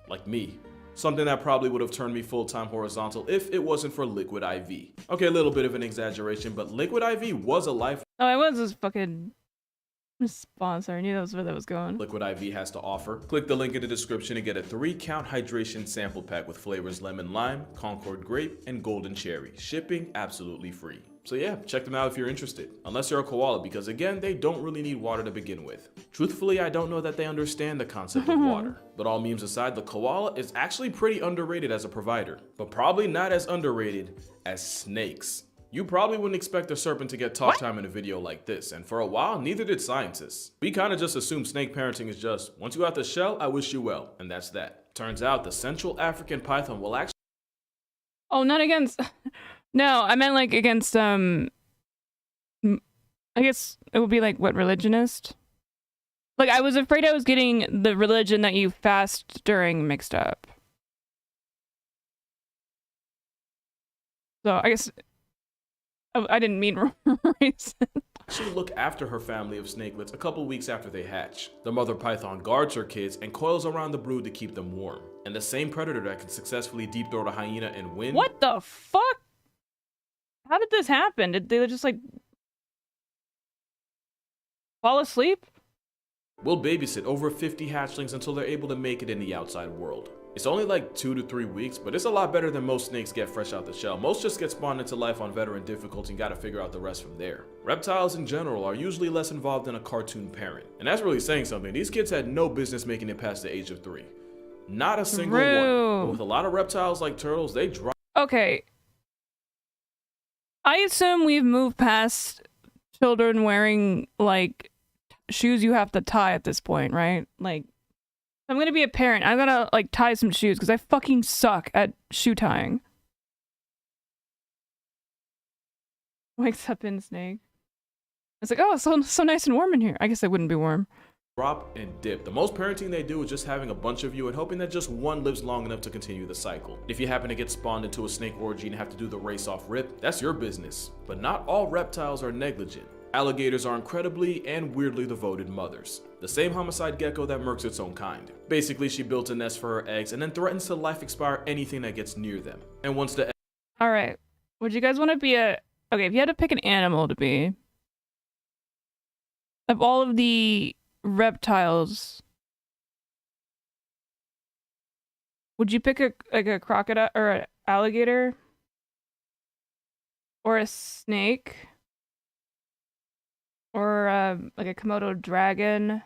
Like me. Something that probably would have turned me full-time horizontal if it wasn't for Liquid IV. Okay, a little bit of an exaggeration, but Liquid IV was a life Oh, I was this fucking sponsor. I knew that was where that was going. Liquid IV has to offer. Click the link in the description to get a 3-count hydration sample pack with flavors lemon lime, Concord grape, and golden cherry. Shipping absolutely free. So yeah, check them out if you're interested. Unless you're a koala, because again, they don't really need water to begin with. Truthfully, I don't know that they understand the concept of water. But all memes aside, the koala is actually pretty underrated as a provider. But probably not as underrated as snakes. You probably wouldn't expect a serpent to get talk time in a video like this, and for a while, neither did scientists. We kinda just assume snake parenting is just, once you out the shell, I wish you well, and that's that. Turns out the Central African python will actually Oh, not against. No, I meant like against. I guess it would be like what, religionist? Like I was afraid I was getting the religion that you fast during mixed up. So I guess I didn't mean racist. look after her family of snakelets a couple weeks after they hatch. The mother python guards her kids and coils around the brood to keep them warm. And the same predator that can successfully deep throat a hyena and win. What the fuck? How did this happen? Did they just like fall asleep? Will babysit over 50 hatchlings until they're able to make it in the outside world. It's only like 2 to 3 weeks, but it's a lot better than most snakes get fresh out the shell. Most just get spawned into life on veteran difficulty and gotta figure out the rest from there. Reptiles in general are usually less involved than a cartoon parent. And that's really saying something. These kids had no business making it past the age of 3. Not a single one. But with a lot of reptiles like turtles, they drop. Okay. I assume we've moved past children wearing, like, shoes you have to tie at this point, right? Like, I'm gonna be a parent. I'm gonna, like, tie some shoes because I fucking suck at shoe tying. Wakes up in Snake. It's like, oh, it's so nice and warm in here. I guess it wouldn't be warm. Drop and dip. The most parenting they do is just having a bunch of you and hoping that just one lives long enough to continue the cycle. If you happen to get spawned into a snake orgy and have to do the race off rip, that's your business. But not all reptiles are negligent. Alligators are incredibly and weirdly devoted mothers. The same homicide gecko that murks its own kind. Basically, she built a nest for her eggs and then threatens to life expire anything that gets near them. And once the Alright. Would you guys want to be a... Okay, if you had to pick an animal to be... Of all of the reptiles... Would you pick a crocodile or an alligator? Or a snake? Or like a Komodo dragon?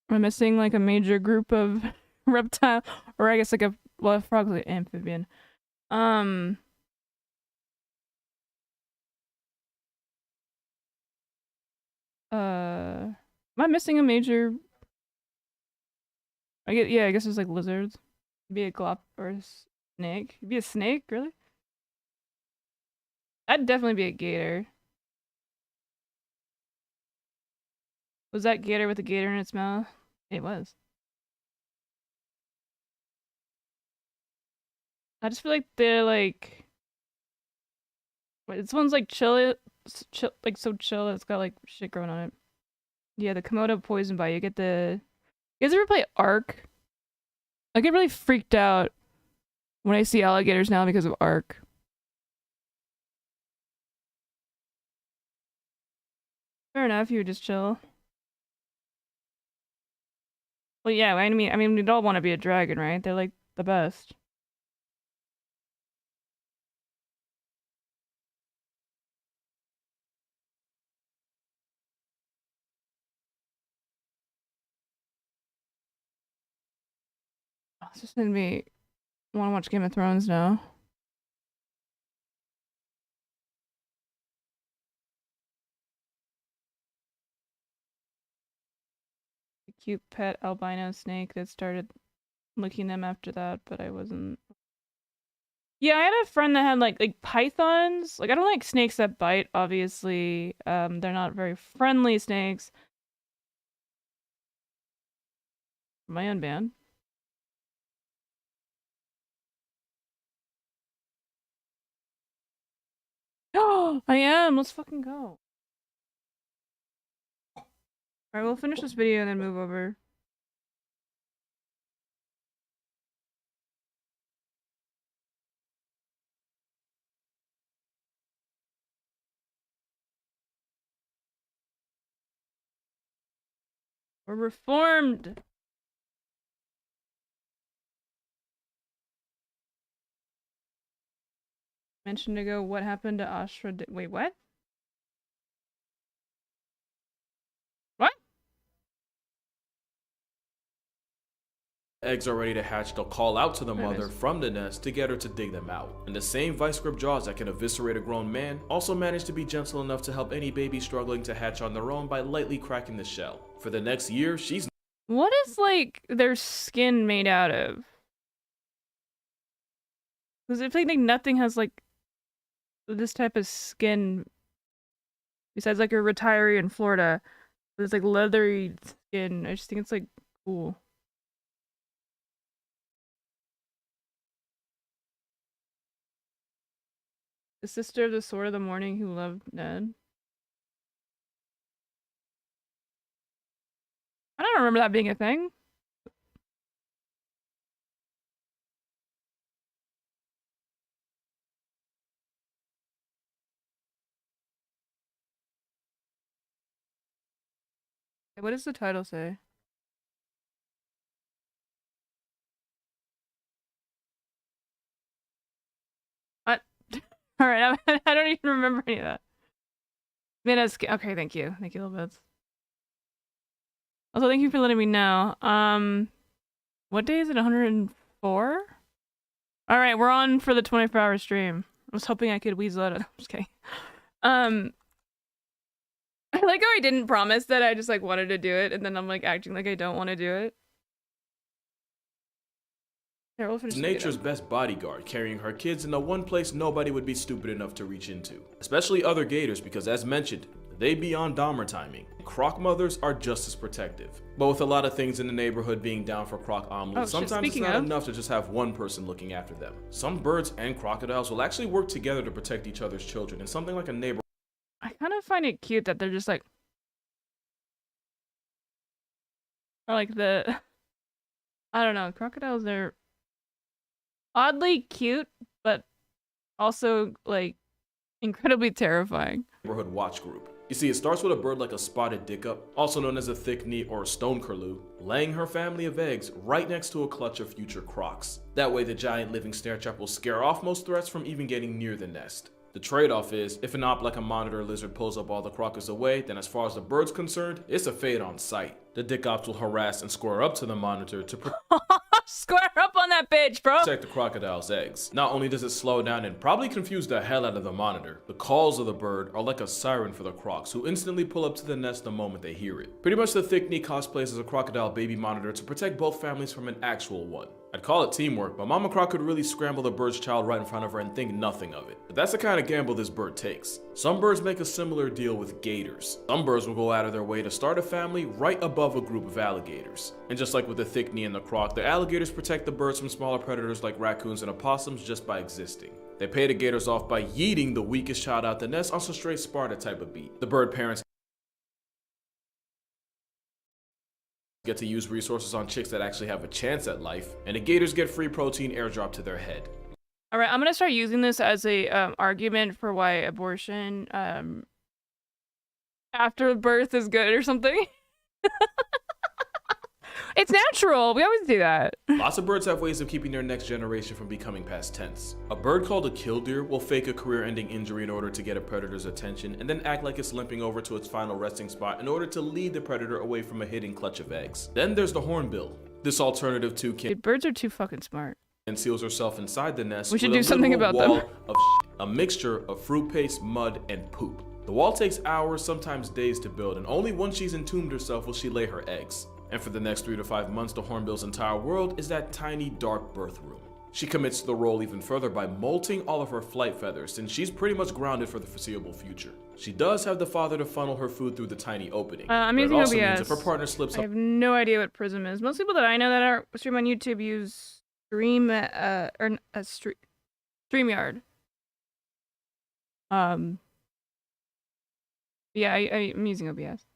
Am I missing like a major group of reptile? Or I guess like a... Well, a frog's like amphibian. Am I missing a major... I guess it's like lizards. Be a glop or a snake. Be a snake, really? I'd definitely be a gator. Was that gator with a gator in its mouth? It was. I just feel like they're like... Wait, this one's like chill, like so chill. It's got like shit growing on it. Yeah, the Komodo poison bite. You get the... You guys ever play Ark? I get really freaked out when I see alligators now because of Ark. Fair enough, you would just chill. Well, yeah, I mean, we'd all want to be a dragon, right? They're like the best. It's just made me want to watch Game of Thrones now. A cute pet albino snake that started licking them after that, but I wasn't. Yeah, I had a friend that had like pythons. Like I don't like snakes that bite, obviously. They're not very friendly snakes. Am I unbanned? Oh, I am. Let's fucking go. Alright, we'll finish this video and then move over. We're reformed! Mentioned ago, what happened to Ashra? Wait, what? What? eggs are ready to hatch, they'll call out to the mother from the nest to get her to dig them out. And the same vice grip jaws that can eviscerate a grown man also manage to be gentle enough to help any baby struggling to hatch on their own by lightly cracking the shell. For the next year, she's... What is, like, their skin made out of? Because I feel like nothing has, like, this type of skin besides, like, a retiree in Florida. It's, like, leathery skin. I just think it's, like, cool. The sister of the Sword of the Morning who loved Ned. I don't remember that being a thing. What does the title say? What? Alright, I don't even remember any of that. Okay, thank you. Thank you, little bits. Also, thank you for letting me know. What day is it? 104? All right, we're on for the 24-hour stream. I was hoping I could weasel out of. I'm just kidding. I like how I didn't promise that I just like wanted to do it, and then I'm like acting like I don't want to do it. Here, we'll finish Nature's best bodyguard, carrying her kids in the one place nobody would be stupid enough to reach into. Especially other gators, because as mentioned, they be on Dahmer timing. Croc mothers are just as protective. But with a lot of things in the neighborhood being down for croc omelets, sometimes it's not enough to just have one person looking after them. Some birds and crocodiles will actually work together to protect each other's children in something like a neighbor. I kind of find it cute that they're just like, or like I don't know, crocodiles, they're oddly cute, but also like incredibly terrifying. Neighborhood watch group. You see, it starts with a bird like a spotted dickup, also known as a thick knee or a stone curlew, laying her family of eggs right next to a clutch of future crocs. That way the giant living snare trap will scare off most threats from even getting near the nest. The trade-off is, if an op like a monitor lizard pulls up all the crockers away, then as far as the bird's concerned, it's a fade on sight. The dick ops will harass and square up to the monitor to square up on that bitch, bro! Protect the crocodile's eggs. Not only does it slow down and probably confuse the hell out of the monitor, the calls of the bird are like a siren for the crocs, who instantly pull up to the nest the moment they hear it. Pretty much the thick knee cosplays as a crocodile baby monitor to protect both families from an actual one. I'd call it teamwork, but Mama Croc could really scramble the bird's child right in front of her and think nothing of it. But that's the kind of gamble this bird takes. Some birds make a similar deal with gators. Some birds will go out of their way to start a family right above a group of alligators. And just like with the thick knee and the croc, the alligators protect the birds from smaller predators like raccoons and opossums just by existing. They pay the gators off by yeeting the weakest child out the nest on some straight Sparta type of beat. The bird parents get to use resources on chicks that actually have a chance at life, and the gators get free protein airdrop to their head. All right, I'm gonna start using this as a argument for why abortion after birth is good or something. It's natural. We always do that. Lots of birds have ways of keeping their next generation from becoming past tense. A bird called a killdeer will fake a career-ending injury in order to get a predator's attention and then act like it's limping over to its final resting spot in order to lead the predator away from a hidden clutch of eggs. Then there's the hornbill. This alternative to Dude, birds are too fucking smart. Conceals herself inside the nest. We should do something about them. Of a mixture of fruit paste, mud, and poop. The wall takes hours, sometimes days to build, and only once she's entombed herself will she lay her eggs. And for the next 3 to 5 months, the hornbill's entire world is that tiny, dark birth room. She commits to the role even further by molting all of her flight feathers, since she's pretty much grounded for the foreseeable future. She does have the father to funnel her food through the tiny opening. I'm but using it also OBS. means if her partner slips I have no idea what Prism is. Most people that I know that are stream on YouTube use StreamYard. Yeah, I'm using OBS.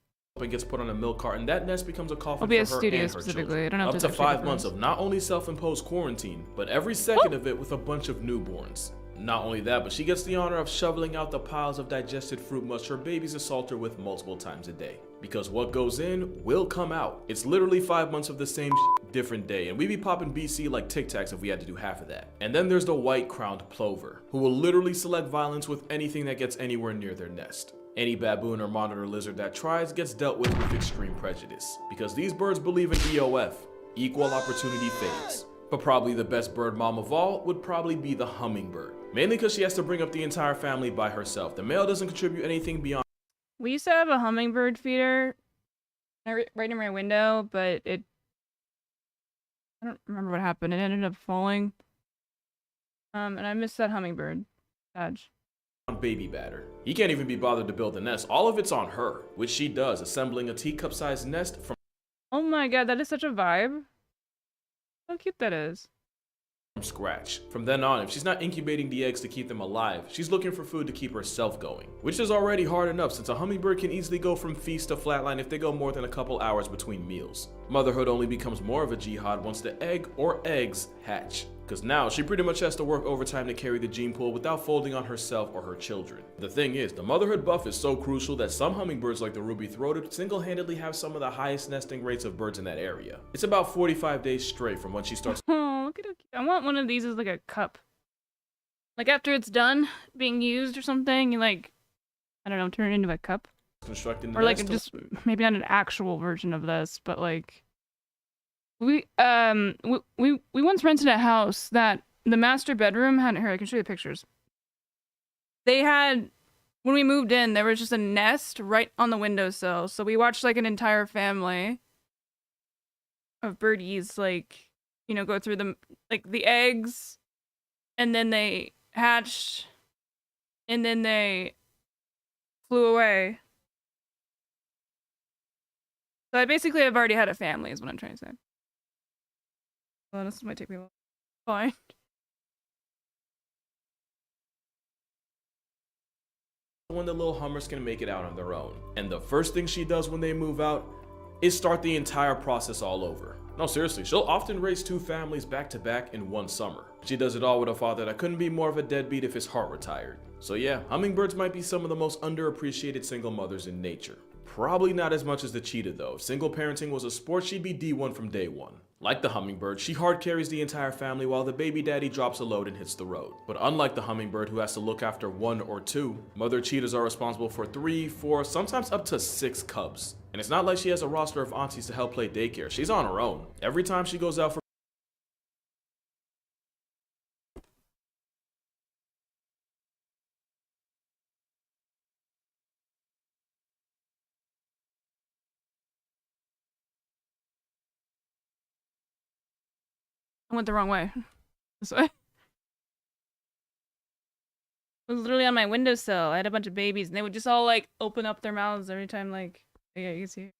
and gets put on a milk carton, that nest becomes a coffin OBS for her Studio and her specifically. children. I don't know if Up there's to actually a 5 months difference. of not only self-imposed quarantine, but every second of it with a bunch of newborns. Not only that, but she gets the honor of shoveling out the piles of digested fruit mush her babies assault her with multiple times a day. Because what goes in will come out. It's literally 5 months of the same different day, and we be popping BC like Tic Tacs if we had to do half of that. And then there's the white-crowned plover, who will literally select violence with anything that gets anywhere near their nest. Any baboon or monitor lizard that tries gets dealt with extreme prejudice, because these birds believe in EOF, equal opportunity phase. But probably the best bird mom of all would probably be the hummingbird. Mainly because she has to bring up the entire family by herself. The male doesn't contribute anything beyond. We used to have a hummingbird feeder right in my window, but I don't remember what happened. It ended up falling. And I missed that hummingbird. Sad. Baby batter. He can't even be bothered to build a nest. All of it's on her, which she does, assembling a teacup-sized nest from Oh my god, that is such a vibe. How cute that is. scratch. From then on, if she's not incubating the eggs to keep them alive, she's looking for food to keep herself going, which is already hard enough since a hummingbird can easily go from feast to flatline if they go more than a couple hours between meals. Motherhood only becomes more of a jihad once the egg or eggs hatch, because now she pretty much has to work overtime to carry the gene pool without folding on herself or her children. The thing is, the motherhood buff is so crucial that some hummingbirds like the ruby-throated single-handedly have some of the highest nesting rates of birds in that area. It's about 45 days straight from when she starts. Oh, look at how cute. I want one of these as like a cup. Like after it's done being used or something, you like, I don't know, turn it into a cup. constructing the or like nest. just maybe not an actual version of this, but like we once rented a house that the master bedroom had. Here, I can show you the pictures. They had, when we moved in, there was just a nest right on the windowsill. So we watched like an entire family of birdies, like, you know, go through the eggs, and then they hatched, and then they flew away. So I basically have already had a family, is what I'm trying to say. Well, this might take me a while. Fine. When the little Hummers can make it out on their own. And the first thing she does when they move out is start the entire process all over. No, seriously, she'll often raise 2 families back to back in one summer. She does it all with a father that couldn't be more of a deadbeat if his heart retired. So yeah, hummingbirds might be some of the most underappreciated single mothers in nature. Probably not as much as the cheetah though. If single parenting was a sport, she'd be D1 from day one. Like the hummingbird, she hard carries the entire family while the baby daddy drops a load and hits the road. But unlike the hummingbird who has to look after 1 or 2, mother cheetahs are responsible for 3, 4, sometimes up to 6 cubs. And it's not like she has a roster of aunties to help play daycare. She's on her own. Every time she goes out for I went the wrong way. This way. It was literally on my windowsill. I had a bunch of babies, and they would just all like open up their mouths every time, like, yeah, you can see.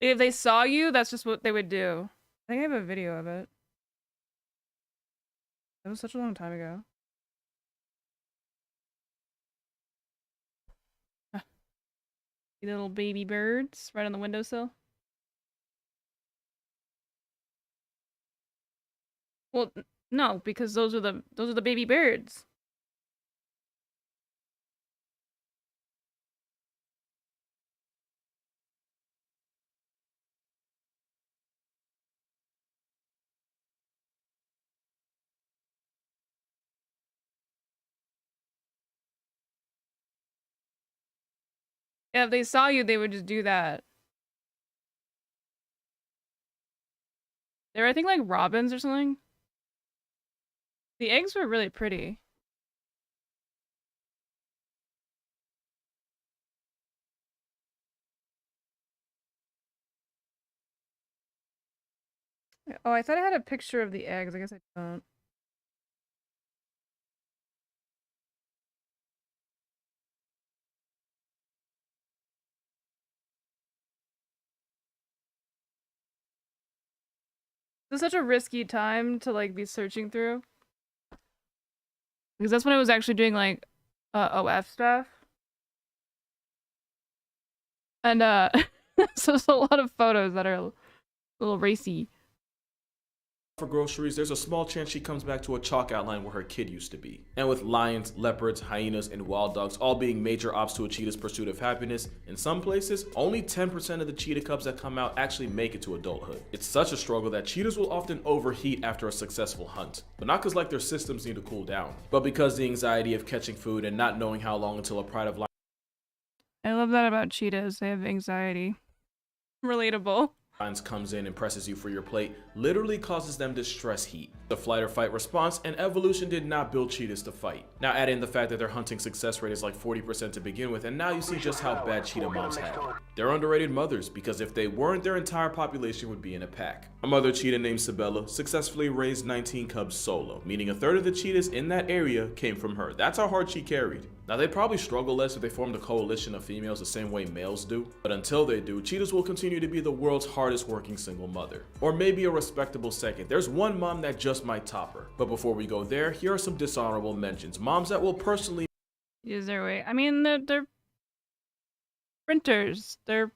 If they saw you, that's just what they would do. I think I have a video of it. That was such a long time ago. See the little baby birds right on the windowsill? Well, no, because those are the baby birds. Yeah, if they saw you, they would just do that. They were, I think, like robins or something. The eggs were really pretty. Oh, I thought I had a picture of the eggs. I guess I don't. This is such a risky time to like be searching through. Because that's when I was actually doing like OF stuff. And so there's a lot of photos that are a little racy. for groceries, there's a small chance she comes back to a chalk outline where her kid used to be. And with lions, leopards, hyenas, and wild dogs all being major ops to a cheetah's pursuit of happiness, in some places, only 10% of the cheetah cubs that come out actually make it to adulthood. It's such a struggle that cheetahs will often overheat after a successful hunt, but not because like their systems need to cool down, but because the anxiety of catching food and not knowing how long until a pride of life. I love that about cheetahs. They have anxiety. Relatable. Lions comes in and presses you for your plate literally causes them to stress heat. The flight or fight response, and evolution did not build cheetahs to fight. Now add in the fact that their hunting success rate is like 40% to begin with, and now you see just how bad cheetah moms have it. They're underrated mothers because if they weren't, their entire population would be in a pack. A mother cheetah named Sabella successfully raised 19 cubs solo, meaning a third of the cheetahs in that area came from her. That's how hard she carried. Now they'd probably struggle less if they formed a coalition of females the same way males do, but until they do, cheetahs will continue to be the world's hardest working single mother. Or maybe a respectable second. There's one mom that just might top her. But before we go there, here are some dishonorable mentions. Moms that will personally Use their way. I mean, they're sprinters. They're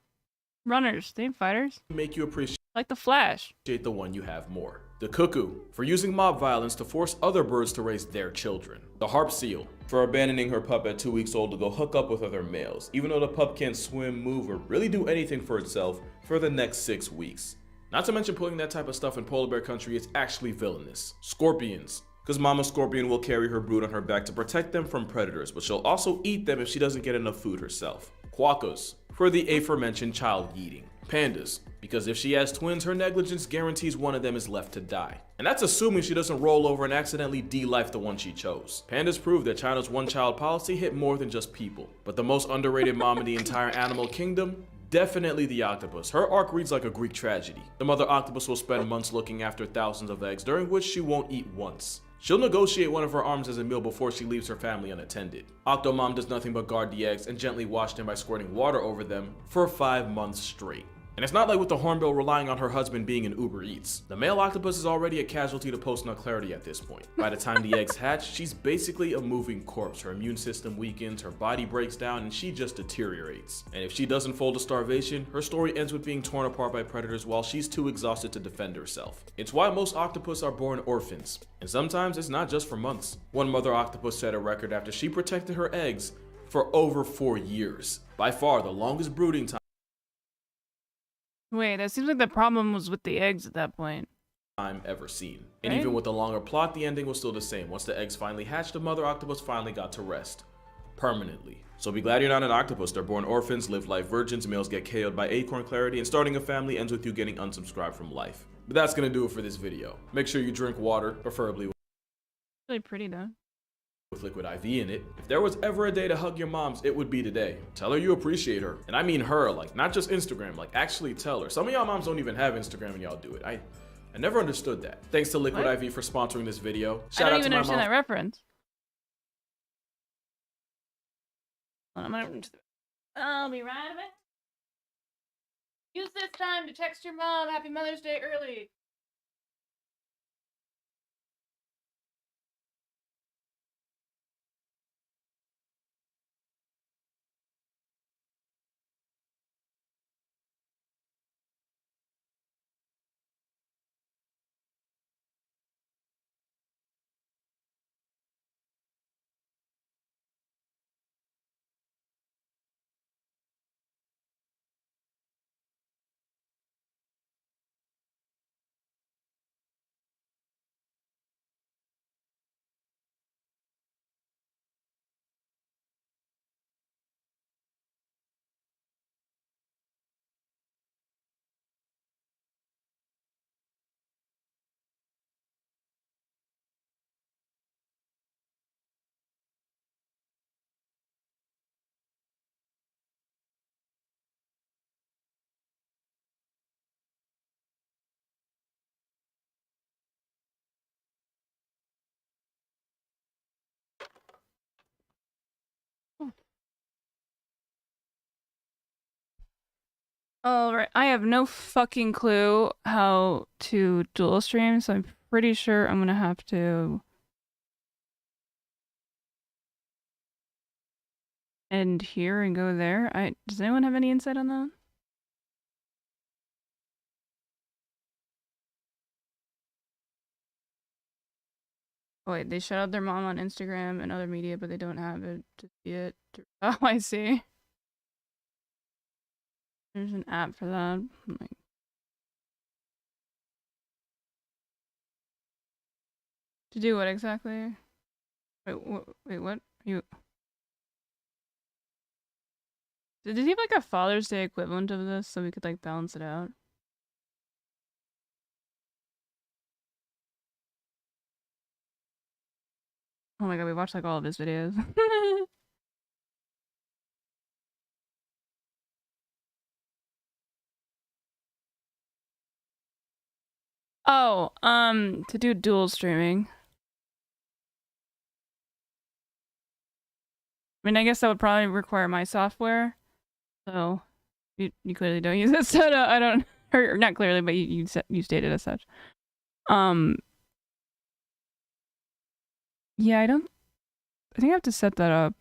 runners. They ain't fighters. make you appreciate Like the Flash. the one you have more. The cuckoo, for using mob violence to force other birds to raise their children. The harp seal, for abandoning her pup at 2 weeks old to go hook up with other males, even though the pup can't swim, move, or really do anything for itself for the next 6 weeks. Not to mention putting that type of stuff in polar bear country is actually villainous. Scorpions, because Mama Scorpion will carry her brood on her back to protect them from predators, but she'll also eat them if she doesn't get enough food herself. Quokkas, for the aforementioned child eating. Pandas, because if she has twins, her negligence guarantees one of them is left to die. And that's assuming she doesn't roll over and accidentally de-life the one she chose. Pandas prove that China's one-child policy hit more than just people. But the most underrated mom in the entire animal kingdom? Definitely the octopus. Her arc reads like a Greek tragedy. The mother octopus will spend months looking after thousands of eggs, during which she won't eat once. She'll negotiate one of her arms as a meal before she leaves her family unattended. Octomom does nothing but guard the eggs and gently wash them by squirting water over them for 5 months straight. And it's not like with the hornbill relying on her husband being an Uber Eats. The male octopus is already a casualty to post-nut clarity at this point. By the time the eggs hatch, she's basically a moving corpse. Her immune system weakens, her body breaks down, and she just deteriorates. And if she doesn't fall to starvation, her story ends with being torn apart by predators while she's too exhausted to defend herself. It's why most octopus are born orphans. And sometimes it's not just for months. One mother octopus set a record after she protected her eggs for over 4 years. By far the longest brooding time Wait, that seems like the problem was with the eggs at that point. ever seen. And Right? even with the longer plot, the ending was still the same. Once the eggs finally hatched, the mother octopus finally got to rest. Permanently. So be glad you're not an octopus. They're born orphans, live life virgins, males get KO'd by acorn clarity, and starting a family ends with you getting unsubscribed from life. But that's gonna do it for this video. Make sure you drink water, preferably Really pretty though. with liquid IV in it. If there was ever a day to hug your moms, it would be today. Tell her you appreciate her. And I mean her, like not just Instagram, like actually tell her. Some of y'all moms don't even have Instagram and y'all do it. I never understood that. Thanks to Liquid What? IV for sponsoring this video. I Shout don't out even to my understand mom. that reference. I'll be right back. Use this time to text your mom Happy Mother's Day early. Alright, I have no fucking clue how to dual stream, so I'm pretty sure I'm gonna have to end here and go there. Does anyone have any insight on that? Oh wait, they shout out their mom on Instagram and other media, but they don't have it to see it. Oh, I see. There's an app for that. Like, to do what exactly? Wait, what? You? Did he have like a Father's Day equivalent of this so we could like balance it out? Oh my god, we watched like all of his videos. Oh, to do dual streaming. I mean, I guess that would probably require my software. So, you clearly don't use it, so no, I don't, or not clearly, but you stated as such. Yeah, I think I have to set that up.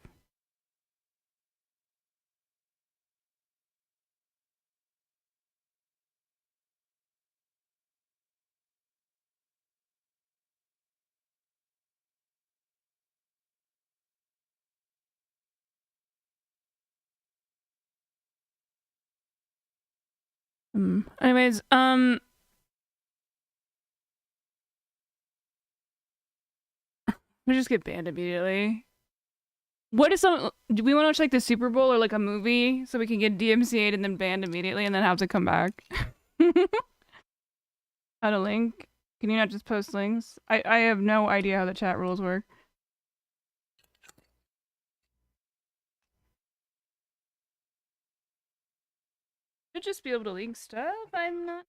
Anyways, We just get banned immediately. What is some? Do we want to watch like the Super Bowl or like a movie so we can get DMCA'd and then banned immediately and then have to come back? How to link? Can you not just post links? I have no idea how the chat rules work. Should just be able to link stuff. I'm not.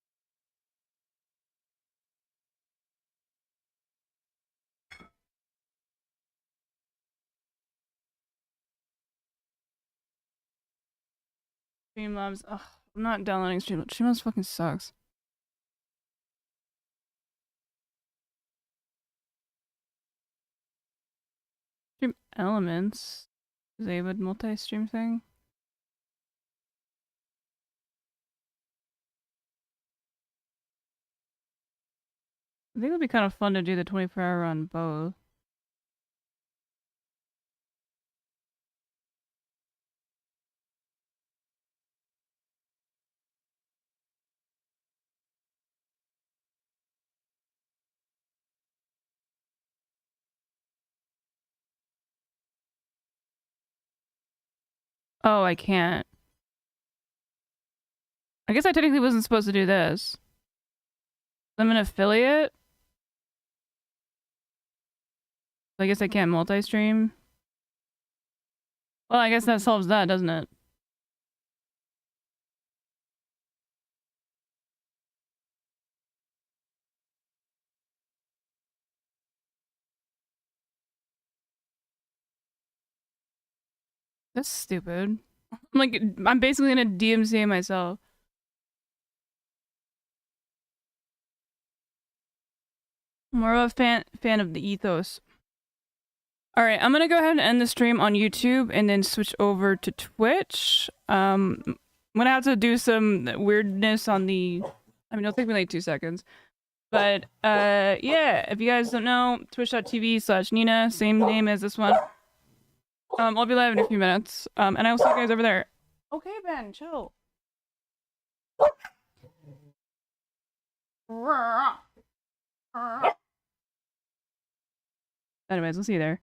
Streamlabs. Ugh, I'm not downloading Streamlabs. Streamlabs fucking sucks. Stream Elements. Disabled multi-stream thing. I think it would be kind of fun to do the 24-hour on both. Oh, I can't. I guess I technically wasn't supposed to do this. I'm an affiliate. I guess I can't multi-stream. Well, I guess that solves that, doesn't it? That's stupid. I'm basically gonna DMCA myself. More of a fan of the ethos. Alright, I'm gonna go ahead and end the stream on YouTube and then switch over to Twitch. I'm gonna have to do some weirdness on the... I mean, it'll take me like 2 seconds. But, yeah, if you guys don't know, twitch.tv/Nina, same name as this one. I'll be live in a few minutes. And I will see you guys over there. Okay, Ben, chill. Anyways, we'll see you there.